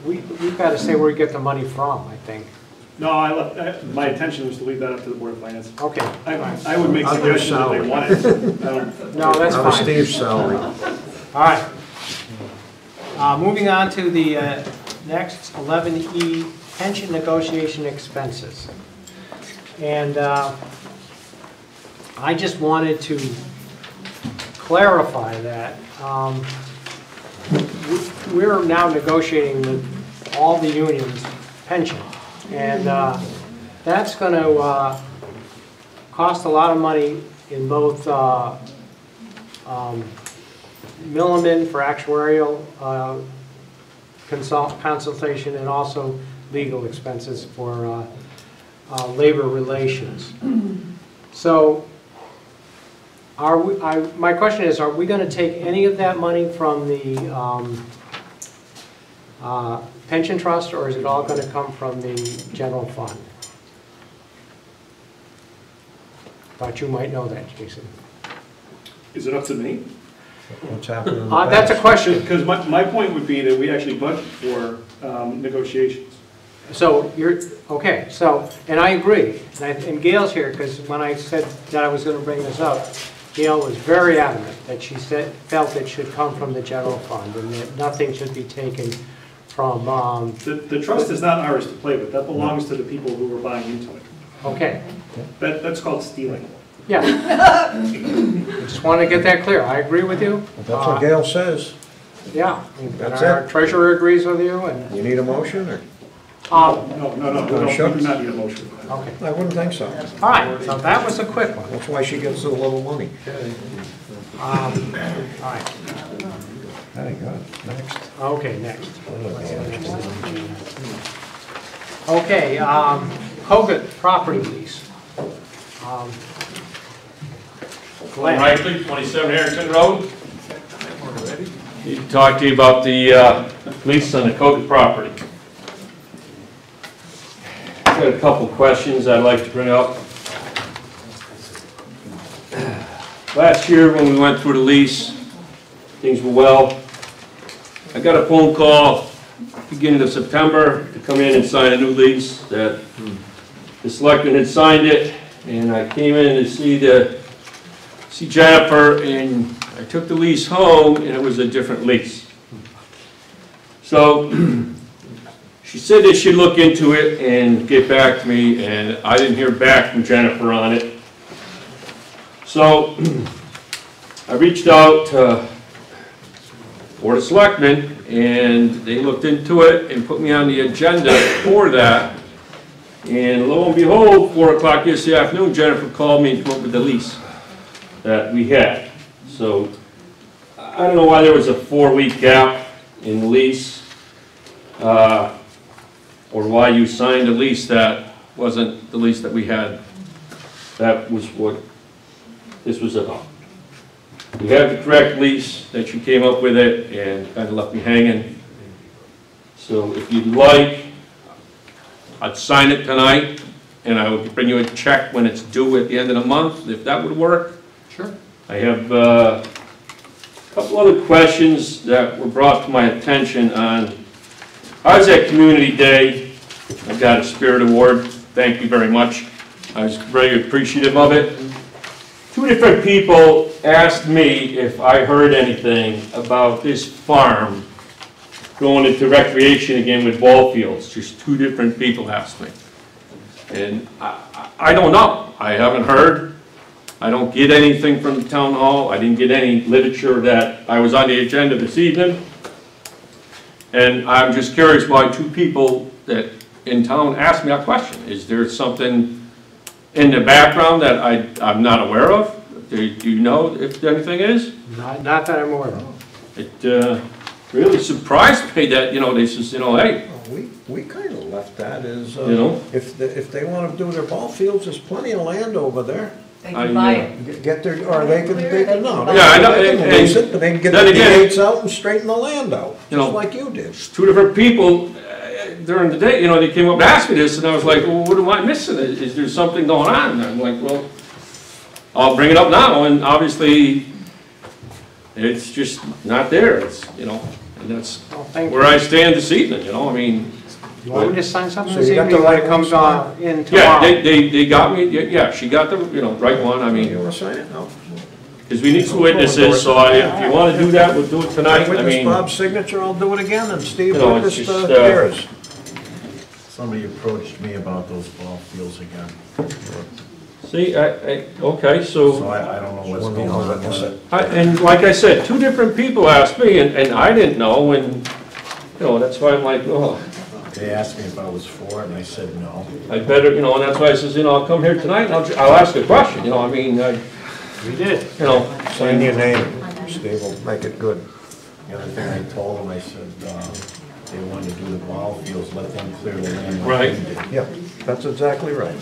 we've got to say where we get the money from, I think. No, my intention was to leave that up to the Board of Finance. Okay. I would make I'll do suggestions if they salary. wanted. I don't- No, that's Out of fine. Steve's salary. All right. Moving on to the next 11E, pension negotiation expenses. And I just wanted to clarify that. We're now negotiating with all the unions' pension. And that's going to cost a lot of money in both Milliman for actuarial consultation and also legal expenses for labor relations. So my question is, are we going to take any of that money from the pension trust, or is it all going to come from the general fund? Thought you might know that, Jason. Is it up to me? What's happening in the That's a past? question. Because my point would be that we actually budget for negotiations. So you're, okay, so, and I agree, and Gail's here, because when I said that I was going to bring this up, Gail was very adamant that she felt it should come from the general fund, and that nothing should be taken from, The trust is not ours to play with. That belongs to the people who are buying into it. okay, That's called stealing. yeah. I just wanted to get that clear, I agree with you. That's what Gail says. Yeah, and That's our it. treasurer agrees with you, and, You need a motion, or? No, we Shucks. do not need a motion for that. okay. I wouldn't think so. All right, so that was a quick one. That's why she gets so little money. All right, Very good. Next. okay, next. Okay, Hogan property lease. Glenn. Rightly, 27 Harrington Road. Need to talk to you about the lease on the Kogut property. Got a couple questions I'd like to bring up. Last year when we went through the lease, things were well. I got a phone call beginning of September to come in and sign a new lease that the selectmen had signed it, and I came in to see Jennifer, and I took the lease home, and it was a different lease. So she said that she'd look into it and get back to me, and I didn't hear back from Jennifer on it. So I reached out to Board of Selectmen, and they looked into it and put me on the agenda for that. And lo and behold, 4 o'clock yesterday afternoon, Jennifer called me and came up with the lease that we had. So I don't know why there was a 4-week gap in the lease, or why you signed a lease that wasn't the lease that we had. That was what this was about. You have the correct lease that you came up with it and kind of left me hanging. So if you'd like, I'd sign it tonight and I will bring you a check when it's due at the end of the month, if that would work. Sure. I have a couple other questions that were brought to my attention on, I was at Community Day. I got a Spirit Award. Thank you very much. I was very appreciative of it. 2 different people asked me if I heard anything about this farm going into recreation again with ball fields. Just 2 different people asked me. And I don't know. I haven't heard. I don't get anything from the town hall. I didn't get any literature that I was on the agenda this evening. And I'm just curious why 2 people that in town asked me that question. Is there something in the background that I'm not aware of? Do you know if anything is? Not that I'm aware of. It really surprised me that, they says, hey. We kind of left that as, if they want to do their ball fields, there's plenty of land over there. They can buy it. Get their, or they can, no. Yeah, I know. They can lease it, but they can get the gates out and straighten the land out, just like you did. 2 different people during the day, they came up and asked me this, and I was like, well, what am I missing? Is there something going on? And I'm like, well, I'll bring it up now, and obviously, it's just not there. It's, and that's where I stand this evening, I mean. You want me to sign something So this you got evening the when right it comes in tomorrow? Yeah, they got me, yeah, she got the, right one, I mean. You want to sign it? No. Because we need some witnesses, so if you want to do that, we'll do it tonight. I Witness mean, Bob's signature, I'll do it again, and Steve it's witnessed just, yours. Somebody approached me about those ball fields again. see, okay, So I don't know what's going on with it. and like I said, 2 different people asked me, and I didn't know, and, that's why I'm like, oh. They asked me if I was for it, and I said no. I better, and that's why I says, I'll come here tonight, and I'll ask a question, I mean, We did. Sign your name, Steve, will make it good. The other thing I told them, I said, they wanted to do the ball fields, let them clear the land. Right. Yeah, that's exactly right.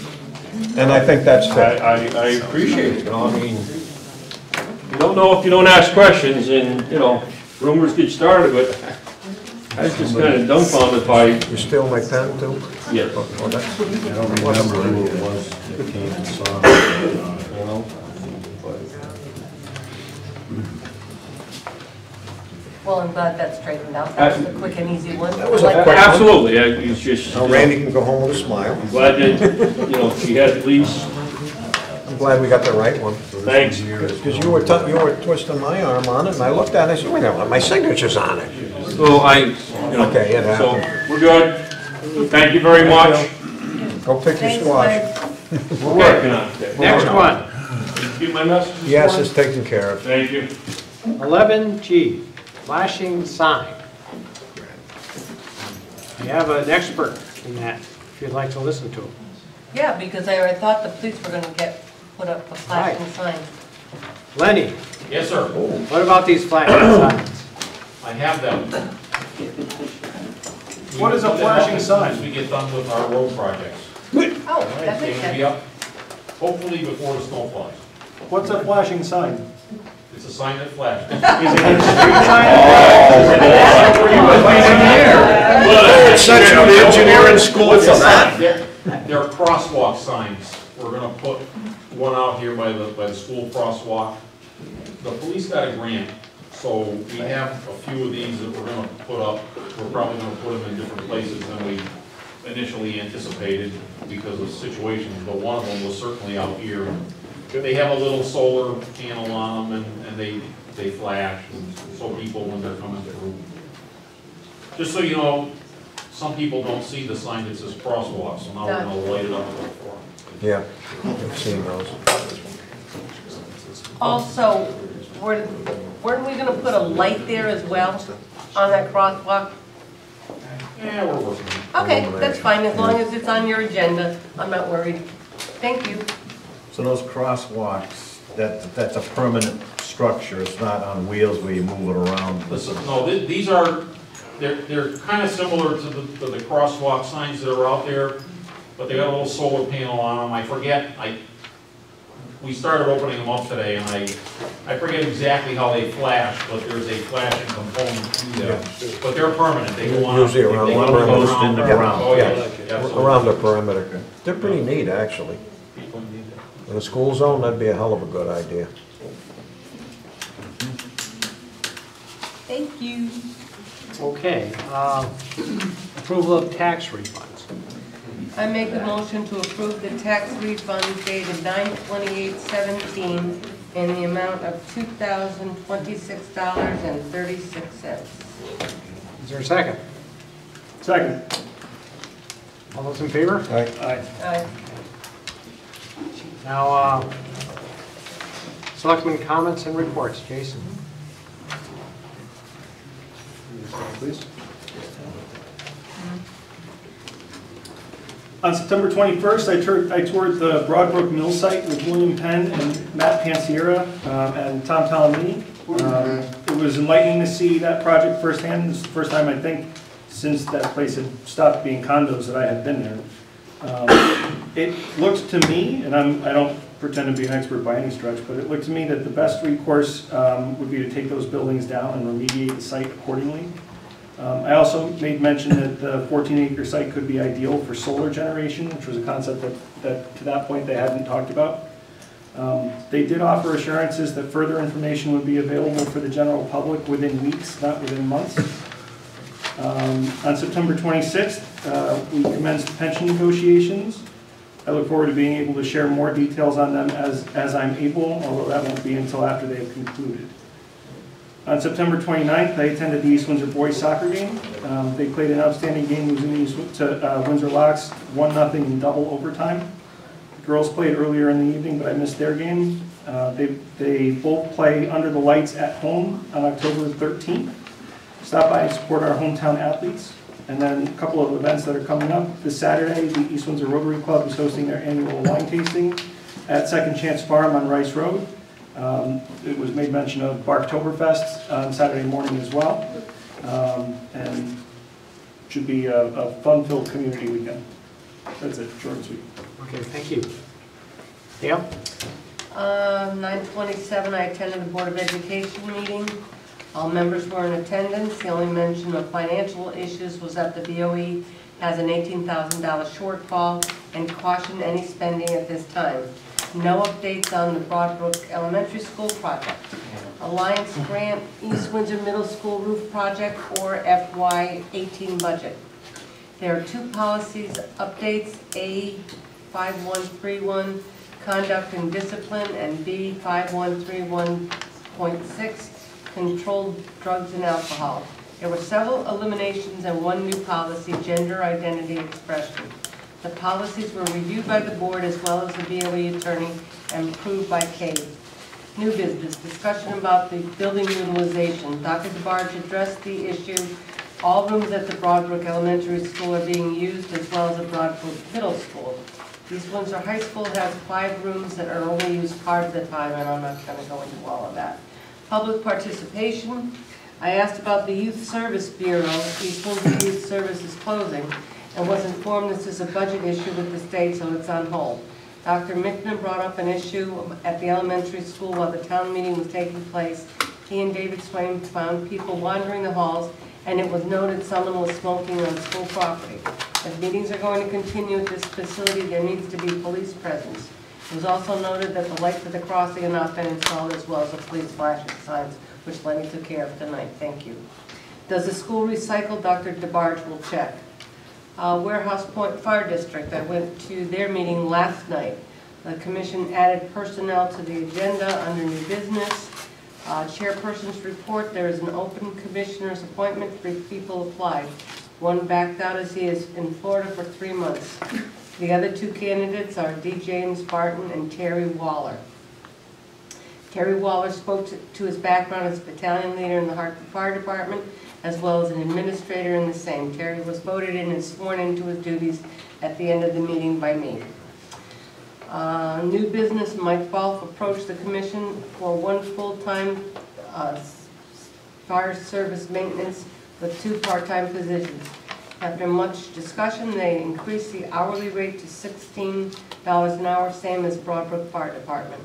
And I think that's fair. I appreciate it, I mean, you don't know if you don't ask questions, and, rumors get started, but I was just kind of dumbfounded by. You steal my pen too? Yes. Oh, that's, I don't remember who it was that came and saw me, Well, I'm glad that's straightened out. That was a quick and easy one. That was a I like quick that. Absolutely, it's just. now Randy can go home with a smile. Glad that, she had at least. I'm glad we got the right one. Thanks. Because you were twisting my arm on it, and I looked at it, and I said, wait a minute, my signature's on it. So Okay, it so happened. we're good. Thank you very much. Go pick your Thanks, squash. We're working on it. Next one, Did you get my message? this Yes, morning? it's taken care of. Thank you. 11G, flashing sign. We have an expert in that, if you'd like to listen to him. Yeah, because I thought the police were gonna put up a flashing sign. Lenny, Yes, sir. what about these flashing signs? I have them. What is a flashing sign? As we get done with our road projects. Oh, that They makes will be sense. up, hopefully before the snow flies. What's a flashing sign? It's a sign that flashes. Is it a street sign? It's such an engineering school for that. There are crosswalk signs. We're gonna put one out here by the school crosswalk. The police got a grant, so we have a few of these that we're gonna put up. We're probably gonna put them in different places than we initially anticipated because of situations, but one of them was certainly out here. They have a little solar panel on them and they flash, and so people, when they're coming through. Just so you know, some people don't see the sign that says crosswalk, so now we're gonna light it up for them. Yeah, I've seen those. Also, weren't we gonna put a light there as well on that crosswalk? Yeah, we're working on it. Okay, that's fine, as long as it's on your agenda, I'm not worried. Thank you. So those crosswalks, that's a permanent structure, it's not on wheels where you move it around. Listen, no, these are, they're kind of similar to the crosswalk signs that are out there, but they got a little solar panel on them. I forget, we started opening them up today, and I forget exactly how they flash, but there's a flashing component to them. But they're permanent, they go on. Usually around they the go perimeter. Post in the ground. Oh, yeah. Around the perimeter. They're pretty neat, actually. In a school zone, that'd be a hell of a good idea. Thank you. Okay, approval of tax refunds. I make a motion to approve the tax refund dated 9/28/17 in the amount of $2,026.36. Is there a second? Second. All those in favor? Aye. Aye. Now, Selectmen comments and reports. Jason? Please. On September 21st, I toured the Broadbrook Mill site with William Penn and Matt Pansiera and Tom Talamini. It was enlightening to see that project firsthand. This is the first time, I think, since that place had stopped being condos that I had been there. It looked to me, and I don't pretend to be an expert by any stretch, but it looked to me that the best recourse would be to take those buildings down and remediate the site accordingly. I also made mention that the 14-acre site could be ideal for solar generation, which was a concept that to that point they hadn't talked about. They did offer assurances that further information would be available for the general public within weeks, not within months. On September 26th, we commenced pension negotiations. I look forward to being able to share more details on them as I'm able, although that won't be until after they have concluded. On September 29th, I attended the East Windsor boys soccer game. They played an outstanding game, losing to Windsor Locks 1-0 in double overtime. The girls played earlier in the evening, but I missed their game. They both play under the lights at home on October 13th. Stop by and support our hometown athletes. And then a couple of events that are coming up. This Saturday, the East Windsor Rotary Club is hosting their annual wine tasting at Second Chance Farm on Rice Road. It was made mention of Barktoberfest on Saturday morning as well. And should be a fun-filled community weekend. That's it, short and sweet. Okay, thank you. Dale? 9/27, I attended the Board of Education meeting. All members were in attendance. The only mention of financial issues was that the BOE has an $18,000 shortfall and cautioned any spending at this time. No updates on the Broadbrook Elementary School project. Alliance Grant East Windsor Middle School roof project or FY18 budget. There are two policies updates, A 5131, conduct and discipline, and B 5131.6, controlled drugs and alcohol. There were several eliminations and one new policy, gender identity expression. The policies were reviewed by the board as well as the BOE attorney and approved by Kate. New business, discussion about the building utilization. Dr. DeBarge addressed the issue. All rooms at the Broadbrook Elementary School are being used as well as the Broadbrook Middle School. East Windsor High School has 5 rooms that are only used part of the time, and I'm not going to go into all of that. Public participation. I asked about the Youth Service Bureau. East Windsor Youth Service is closing, and was informed this is a budget issue with the state, so it's on hold. Dr. Mickman brought up an issue at the elementary school while the town meeting was taking place. He and David Swain found people wandering the halls, and it was noted someone was smoking on school property. As meetings are going to continue at this facility, there needs to be police presence. It was also noted that the lights at the crossing have not been installed, as well as the police flashing signs, which Lenny took care of tonight. Thank you. Does the school recycle? Dr. DeBarge will check. Warehouse Point Fire District, I went to their meeting last night. The commission added personnel to the agenda under new business. Chairperson's report, there is an open commissioner's appointment. 3 people applied. One backed out as he is in Florida for 3 months. The other 2 candidates are D. James Barton and Terry Waller. Terry Waller spoke to his background as a battalion leader in the Hartford Fire Department, as well as an administrator in the same. Terry was voted in and sworn into his duties at the end of the meeting by me. New business, Mike Balfe approached the commission for one full-time fire service maintenance with 2 part-time positions. After much discussion, they increased the hourly rate to $16 an hour, same as Broadbrook Fire Department.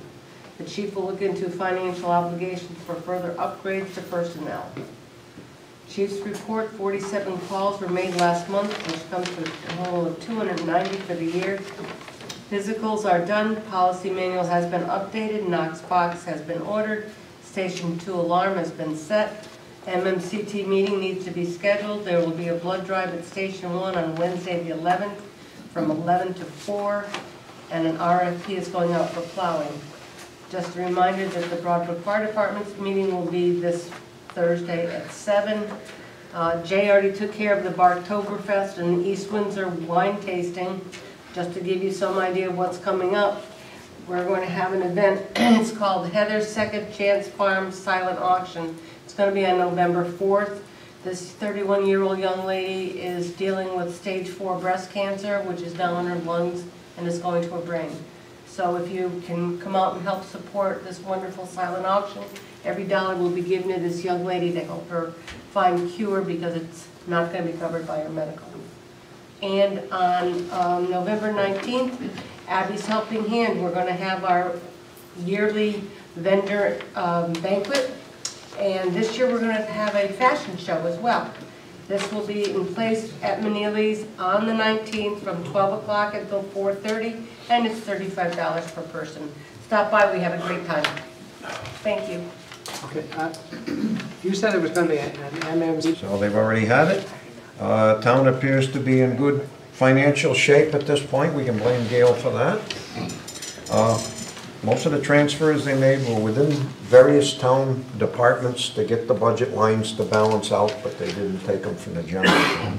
The chief will look into financial obligations for further upgrades to personnel. Chief's report, 47 calls were made last month, which comes to a total of 290 for the year. Physicals are done, policy manual has been updated, Knox box has been ordered, Station 2 alarm has been set, MMCT meeting needs to be scheduled. There will be a blood drive at Station 1 on Wednesday the 11th from 11 to 4, and an RFP is going out for plowing. Just a reminder that the Broadbrook Fire Department's meeting will be this Thursday at 7. Jay already took care of the Barktoberfest and East Windsor wine tasting. Just to give you some idea of what's coming up, we're going to have an event. It's called Heather's Second Chance Farm Silent Auction. It's going to be on November 4th. This 31-year-old young lady is dealing with stage 4 breast cancer, which is now in her lungs and is going to her brain. So if you can come out and help support this wonderful silent auction, every dollar will be given to this young lady to help her find cure, because it's not going to be covered by her medical. And on November 19th, Abby's Helping Hand, we're going to have our yearly vendor banquet. And this year we're going to have a fashion show as well. This will be in place at Manili's on the 19th from 12 o'clock until 4:30, and it's $35 per person. Stop by, we have a great time. Thank you. Okay, you said it was going to be an MMC. So they've already had it. Town appears to be in good financial shape at this point. We can blame Gail for that. Most of the transfers they made were within various town departments to get the budget lines to balance out, but they didn't take them from the general fund.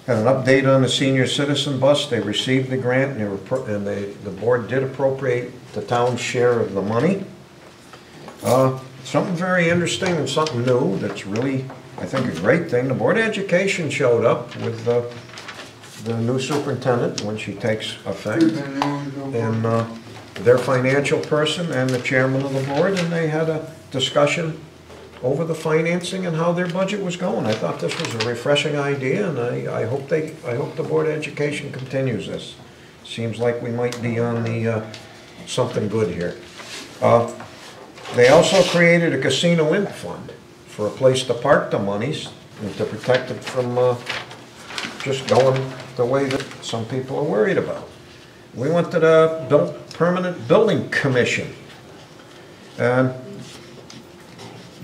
Had an update on the senior citizen bus. They received the grant, and the board did appropriate the town's share of the money. Something very interesting and something new that's really, I think, a great thing. The Board of Education showed up with the new superintendent when she takes effect, and their financial person and the chairman of the board, and they had a discussion over the financing and how their budget was going. I thought this was a refreshing idea, and I hope the Board of Education continues this. Seems like we might be on the something good here. They also created a casino imp fund for a place to park the monies and to protect it from just going the way that some people are worried about. We went to the Permanent Building Commission, and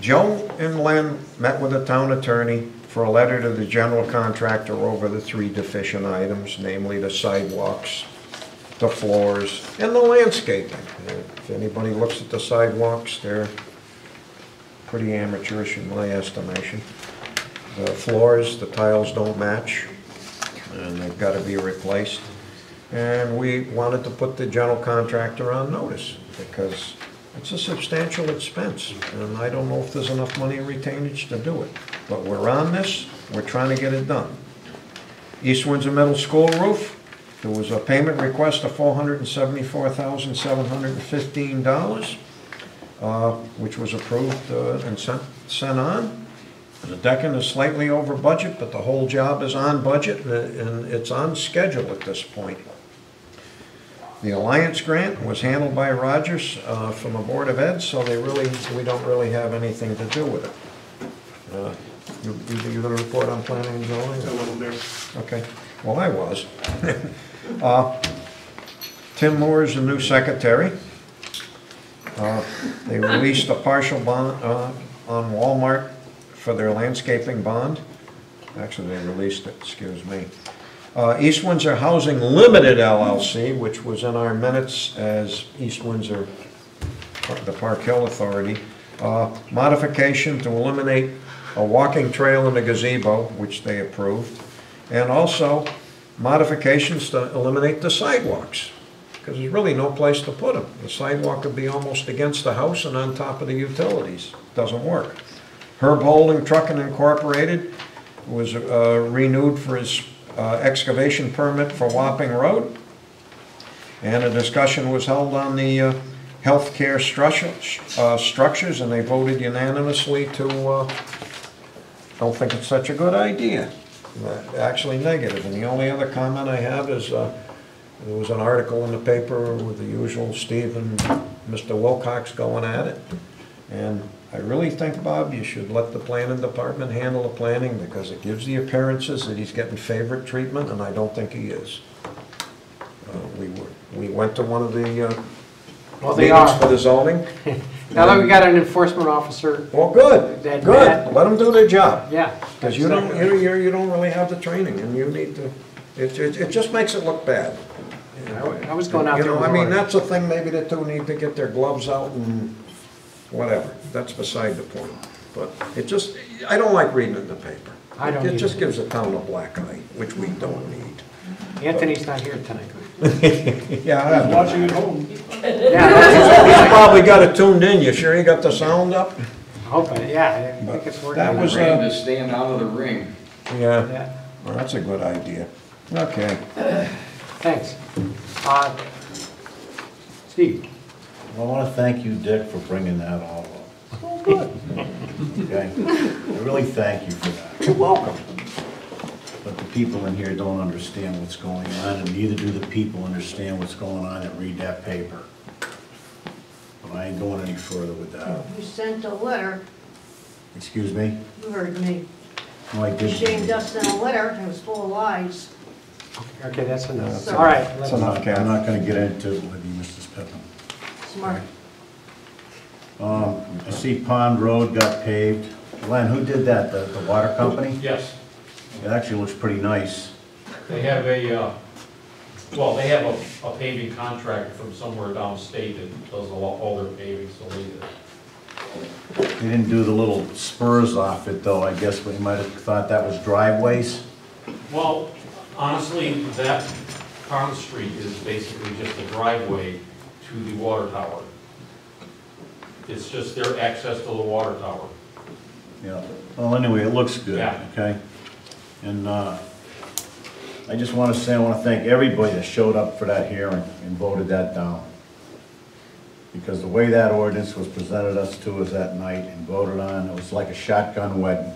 Joe and Len met with the town attorney for a letter to the general contractor over the 3 deficient items, namely the sidewalks, the floors, and the landscaping. If anybody looks at the sidewalks, they're pretty amateurish in my estimation. The floors, the tiles don't match, and they've got to be replaced. And we wanted to put the general contractor on notice, because it's a substantial expense, and I don't know if there's enough money in retainage to do it. But we're on this, we're trying to get it done. East Windsor Middle School roof, there was a payment request of $474,715, which was approved and sent on. The decking is slightly over budget, but the whole job is on budget, and it's on schedule at this point. The Alliance grant was handled by Rogers from the Board of Ed, so we don't really have anything to do with it. You going to report on planning and zoning? I wasn't there. Okay. Well, I was. Tim Moore is the new secretary. They released a partial bond on Walmart for their landscaping bond. Actually, they released it, excuse me. East Windsor Housing Limited LLC, which was in our minutes as East Windsor, the Park Hill Authority, modification to eliminate a walking trail in the gazebo, which they approved, and also modifications to eliminate the sidewalks, because there's really no place to put them. The sidewalk would be almost against the house and on top of the utilities. Doesn't work. Herb Holding Trucking Incorporated was renewed for his excavation permit for Wapping Road. And a discussion was held on the healthcare structures, and they voted unanimously to, don't think it's such a good idea. Actually negative. And the only other comment I have is, there was an article in the paper with the usual Steve and Mr. Wilcox going at it. And I really think, Bob, you should let the planning department handle the planning, because it gives the appearances that he's getting favorite treatment, and I don't think he is. We went to one of the meetings for the zoning. Now that we got an enforcement officer. Well, good, good. Let them do their job. Yeah. Because you don't really have the training, and you need to, it just makes it look bad. I was going out there. You know, I mean, that's a thing, maybe the two need to get their gloves out and whatever. That's beside the point. But it just, I don't like reading it in the paper. I don't It either. just gives the town a black eye, which we don't need. Anthony's not here tonight. Yeah, He's watching at home. He's probably got it tuned in. You sure you got the sound up? I hope, yeah, I think it's working. That was, Rain to stand out of the ring. yeah, well, that's a good idea. Okay. Thanks. Steve? I want to thank you, Dick, for bringing that all up. Oh, good. Okay? I really thank you for that. You're welcome. But the people in here don't understand what's going on, and neither do the people understand what's going on that read that paper. But I ain't going any further with that. You sent a letter, Excuse me? you heard me. No, I You didn't. shamed us in a letter, it was full of lies. Okay, that's enough. So- All right. That's enough, Kat. I'm not going to get into it with you, Mrs. Pippin. Smart. I see Pond Road got paved. Glenn, who did that? The water company? Yes, It actually looks pretty nice. they have a, well, they have a paving contract from somewhere downstate that does all their paving, so they did. They didn't do the little spurs off it, though. I guess we might have thought that was driveways. Well, honestly, that Pond Street is basically just a driveway to the water tower. It's just their access to the water tower. Yeah. Well, anyway, it looks good, Yeah. okay? And I just want to say, I want to thank everybody that showed up for that hearing and voted that down. Because the way that ordinance was presented to us that night and voted on, it was like a shotgun wedding.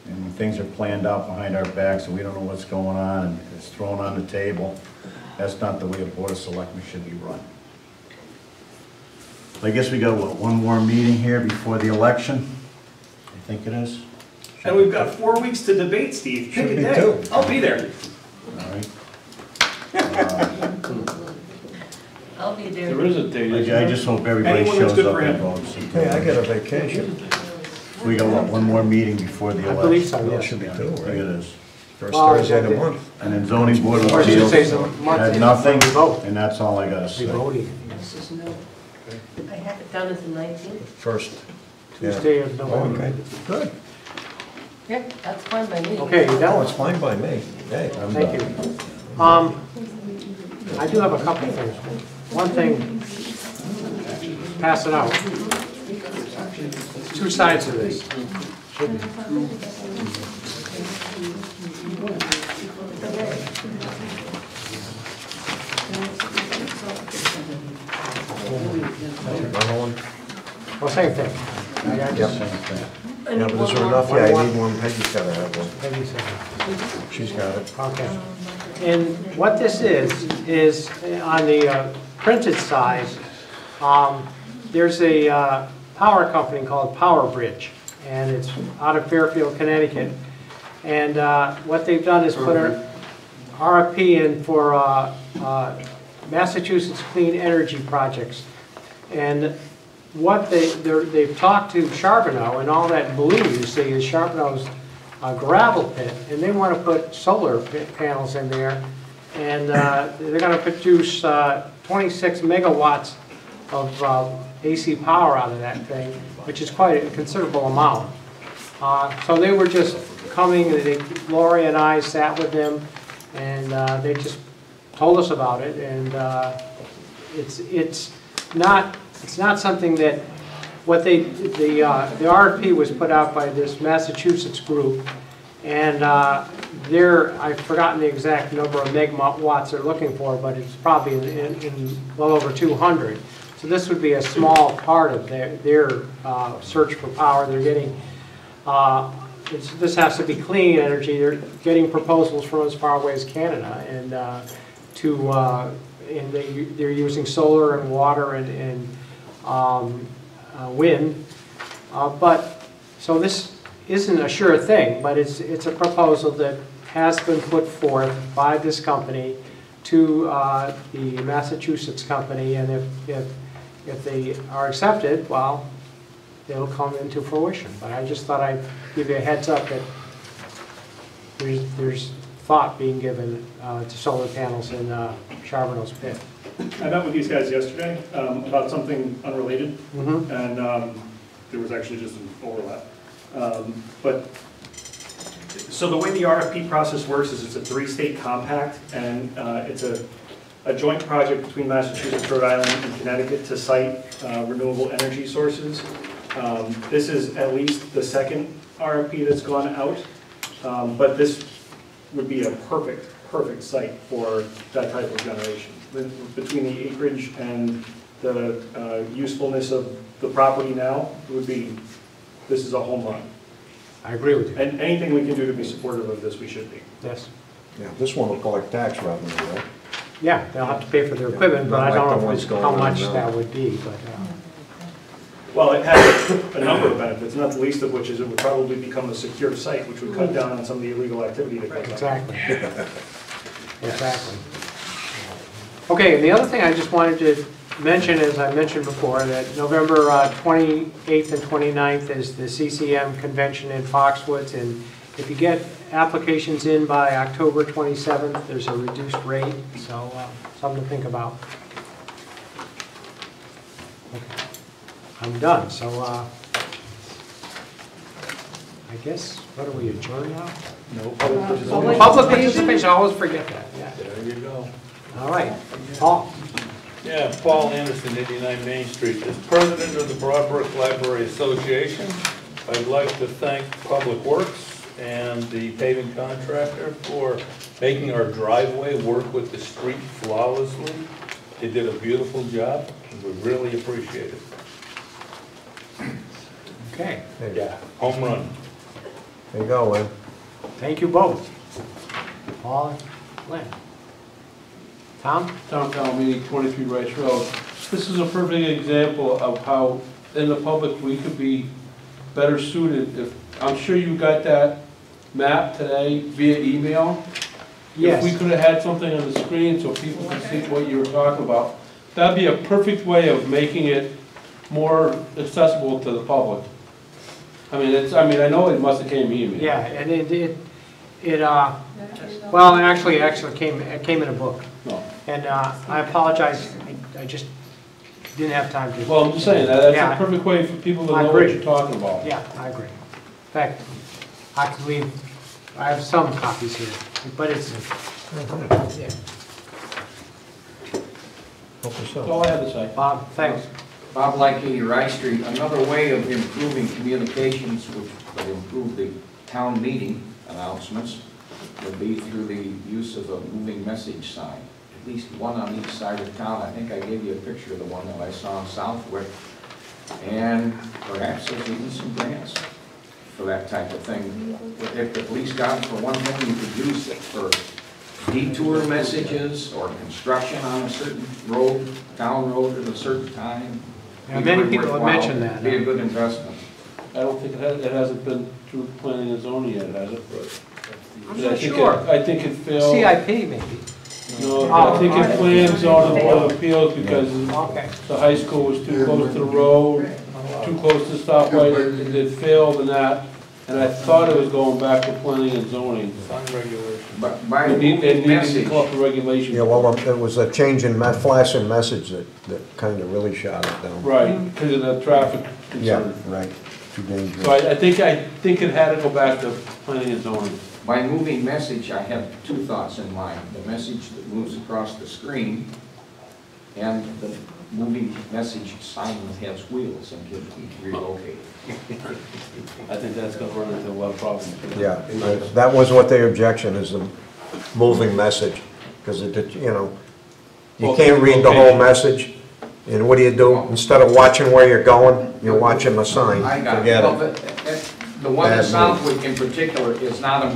And when things are planned out behind our backs and we don't know what's going on and it's thrown on the table, that's not the way a Board of Selectmen should be run. I guess we got, what, one more meeting here before the election? I think it is. And we've got 4 weeks to debate, Steve. Pick a be day. two. I'll be there. All right. I'll be there. There is a date. isn't I there? just hope everybody Anyone that's shows good up for and him. votes. Hey, I got a vacation. We got, what, one more meeting before the I election? believe so, Well, it yes. should be Yeah, I two, think right? it is. First Well, Thursday of the yeah. month. And then zoning board of Or should appeals say some month had in nothing, before we vote. and that's all I gotta We say. voted. I have it down as the 19th. First. Yeah. Tuesday of November. Okay, good. Yeah, that's fine by me. Okay, you No, done? it's fine by me. Hey, I'm Thank done. you. I do have a couple things. One thing, pass it out. Two sides of this. Should be. Well, same thing. I got Yep. this. Yeah, but is there enough? Yeah, I need one. Peggy's gotta have one. Maybe so. She's got it. Okay. And what this is on the printed side, there's a power company called Power Bridge, and it's out of Fairfield, Connecticut. And what they've done is put an RFP in for Massachusetts Clean Energy Projects. And what they've talked to Charbonneau, and all that blue you see is Charbonneau's gravel pit, and they want to put solar panels in there, and they're going to produce 26 megawatts of AC power out of that thing, which is quite a considerable amount. So they were just coming, Lori and I sat with them, and they just told us about it, and it's not something that, what the RFP was put out by this Massachusetts group, And I've forgotten the exact number of megawatts they're looking for, but it's probably in well over 200. So this would be a small part of their search for power. They're getting, this has to be clean energy. They're getting proposals from as far away as Canada, and they're using solar and water and wind. So this isn't a sure thing, but it's a proposal that has been put forth by this company to the Massachusetts company, and if they are accepted, well, it'll come into fruition. But I just thought I'd give you a heads up that there's thought being given to solar panels in Charbonneau's pit. I met with these guys yesterday about something unrelated, and there was actually just an overlap. So the way the RFP process works is it's a 3-state compact, and it's a joint project between Massachusetts, Rhode Island, and Connecticut to site renewable energy sources. This is at least the second RFP that's gone out, but this would be a perfect site for that type of generation. Between the acreage and the usefulness of the property now, this is a home run. I agree with you. And anything we can do to be supportive of this, we should be. Yes. Yeah, this one will collect tax revenue, right? Yeah, they'll have to pay for their equipment, but I don't know how much that would be. But well, it has a number of benefits, not the least of which is it would probably become a secure site, which would cut down on some of the illegal activity that goes on. Exactly. Okay, and the other thing I just wanted to mention, as I mentioned before, that November 28th and 29th is the CCM convention in Foxwoods, and if you get applications in by October 27th, there's a reduced rate, so something to think about. Okay. I'm done, so I guess, what are we, adjourned now? No. Public participation, I always forget that, yeah. There you go. All right, Paul. Yeah, Paul Anderson, 89 Main Street. As president of the Broadbrook Library Association, I'd like to thank Public Works and the paving contractor for making our driveway work with the street flawlessly. They did a beautiful job, and we really appreciate it. Okay. Yeah, home run. There you go, Lynn. Thank you both. Paul and Lynn. Tom? Tom Palomini, 23 Rice Road. This is a perfect example of how, in the public, we could be better suited. I'm sure you got that map today via email. Yes. If we could have had something on the screen so people could see what you were talking about, that'd be a perfect way of making it more accessible to the public. I mean, I know it must have came email. Yeah, and well, actually, it came in a book. No. And I apologize, I just didn't have time to. Well, I'm just saying, that's a perfect way for people to know what you're talking about. Yeah, I agree. In fact, I have some copies here, but it's, yeah. That's all I have to say. Bob, thanks. Bob Like 80 Rice Street. Another way of improving communications, which will improve the town meeting announcements, would be through the use of a moving message sign. At least one on each side of town. I think I gave you a picture of the one that I saw in Southwick. And perhaps there's even some grants for that type of thing. If the police got it for one thing, you could use it for detour messages or construction on a certain road, town road at a certain time. Yeah, many people have mentioned that. Be a good investment. I don't think it hasn't been through planning and zoning yet, has it? I'm not sure. I think it failed. CIP maybe. No, I think it planned zoning board of appeals because the high school was too close to the road, too close to the stoplight. It failed in that, and I thought it was going back to planning and zoning. Regulation. But by It needed to come up with regulations. Yeah, well, it was a change in flashing message that kind of really shot it down. Right, because of the traffic Yeah, concern. right. Too dangerous. So I think it had to go back to planning and zoning. By moving message, I have two thoughts in mind. The message that moves across the screen and the moving message sign that has wheels and can be relocated. I think that's gonna run into a lot of problems. Yeah, that was what their objection is, the moving message, because it, you know, you can't read the whole message, and what do? Instead of watching where you're going, you're watching the sign, I got it. forget Well, it. the one in Bad Southwick in particular is not a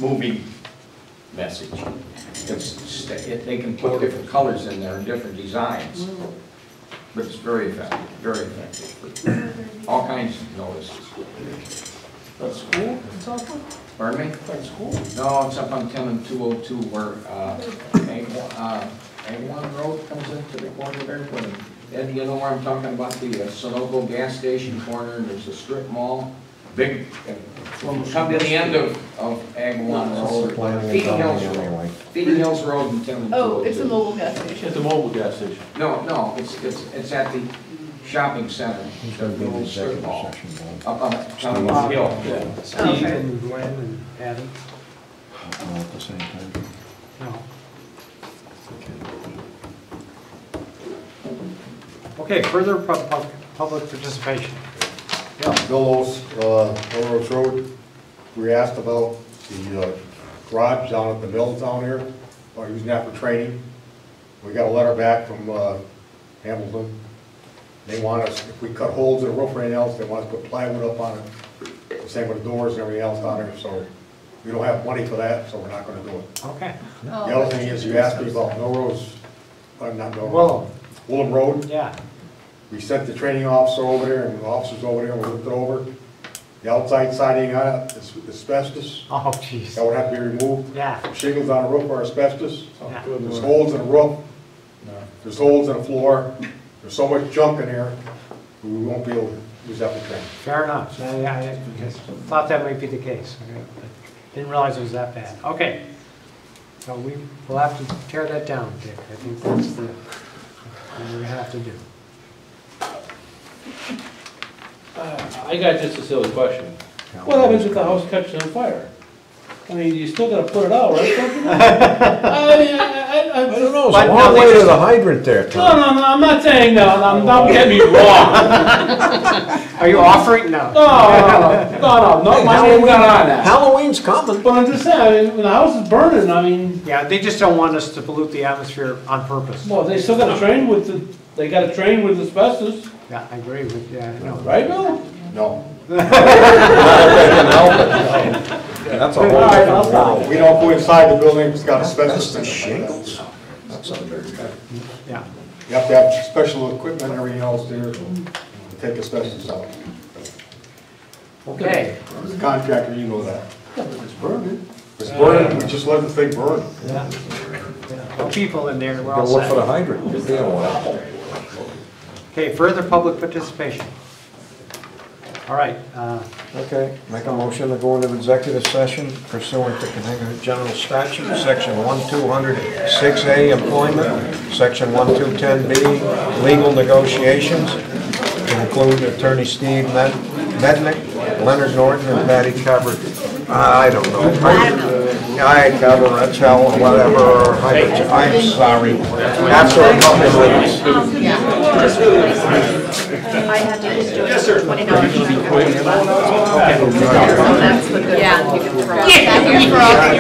moving message. They can put different colors in there and different designs. But it's very effective, very effective. All kinds of notices. That's cool, it's up on? Pardon me? That's cool. No, it's up on 10 and 202 where A1 Road comes into the corner there. And you know where I'm talking about, the Sunoco gas station corner, and there's a strip mall. Big, come to the end of Ag 1 Road, Feeding Hills Road. Feeding Hills Road and 10 and 202. Oh, it's a mobile gas station. It's a mobile gas station. No, it's at the shopping center. The little strip mall. Up on the hill. Yeah. Steve and Gwen and Patty? All at the same time. No. Okay, further public participation. Yeah, Bill O's, Melrose Road, we asked about the garage down at the mills down here, about using that for training. We got a letter back from Hamilton. They want us, if we cut holes in the roof or anything else, they want us to put plywood up on it. Same with the doors and everything else down there, so we don't have money for that, so we're not gonna do it. Okay. The other thing is, you asked me about Melrose, not Melrose. Willem Road. Yeah. We sent the training officer over there and the officers over there, we looked it over. The outside siding on it is asbestos. Oh, jeez. That would have to be removed. Yeah. Shingles on the roof are asbestos. Yeah. There's holes in the roof. There's holes in the floor. There's so much junk in here, we won't be able to use that for training. Fair enough. I thought that might be the case. Didn't realize it was that bad. Okay. So we'll have to tear that down, Dick. I think that's what we have to do. I got just a silly question. What happens if the house catches on fire? I mean, you still gotta put it out, right? Don't you? I don't know, it's a long way to the hydrant there, Tom. No, I'm not saying no, don't get me wrong. Are you offering? No. No, my name's not on that. Halloween's coming. But I'm just saying, I mean, when the house is burning, I mean. Yeah, they just don't want us to pollute the atmosphere on purpose. Well, they still gotta train with asbestos. Yeah, I agree with, yeah, no. Right, Bill? No. That's a whole different world. We don't go inside the building, it's got asbestos in it. Shingles. That's under. Yeah. You have to have special equipment and everything else there to take asbestos out. Okay. As a contractor, you know that. Yeah, but it's burning. It's burning, we just let the thing burn. Yeah. No people in there, we're all Gotta look for the set. hydrant. You'll be able to- Okay, further public participation. All right. Okay, make a motion to go into executive session pursuant to Connecticut General Statute, Section 1206A, employment, Section 1210B, legal negotiations, to include Attorney Steve Mednick, Leonard Norton, and Patty Cover. I don't know. I cover a tell whatever. I'm sorry. After a couple of minutes. I had to just do it. Yes, sir. $20. Yeah, you can throw it.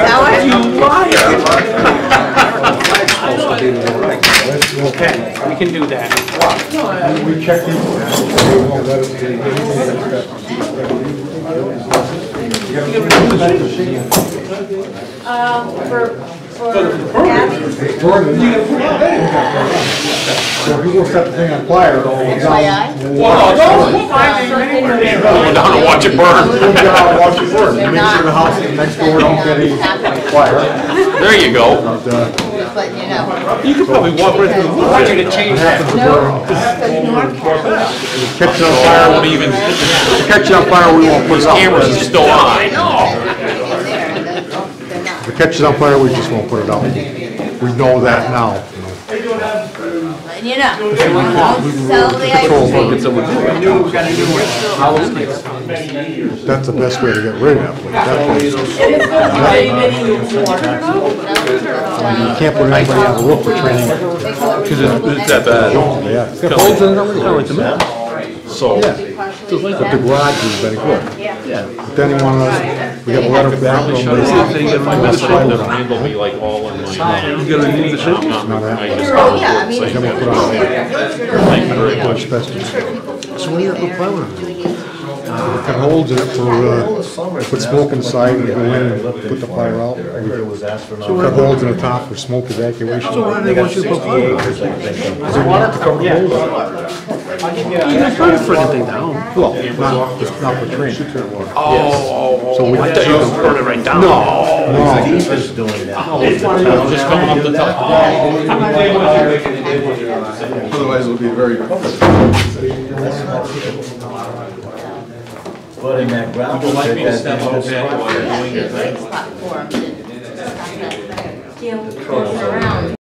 Okay, we can do that. We check these. For Gabby? So if you go set the thing on fire, it'll go down. Go down and watch it burn. Go down and watch it burn. Make sure the house next door don't get any fire. There you go. But you know. You could probably walk right through the I want you to change that. Catch it on fire, won't even, catch it on fire, we won't put it out. Cameras are still on. If it catches on fire, we just won't put it out. We know that now. You know. Sell the ice cream. That's the best way to get rid of it. can't put anybody on the roof for training. Because it's that bad. Yeah, it's got holes in it already. Kind of like the mill. So, Yeah, but the garage is very good. Then you wanna, we got a letter from probably them. should have, they get my That's message, right. that'll handle me like all in my. You gonna need the shit? Not happening. Yeah, I mean. Then we put on Thank you very much. asbestos. So when you put plywood on it? Got holes in it for, put smoke inside and go in and put the fire out. Cut holes in the top for smoke evacuation. So why do they want you to put plywood on? They want to cover holes in it. You're trying to friggin' thing down. Well, not for training. So we. I thought you were gonna burn it right down. No. Deep is doing that. Just coming up the top. Otherwise it'll be very public. But in that ground. Would you like me to step up that while you're doing your thing? Around.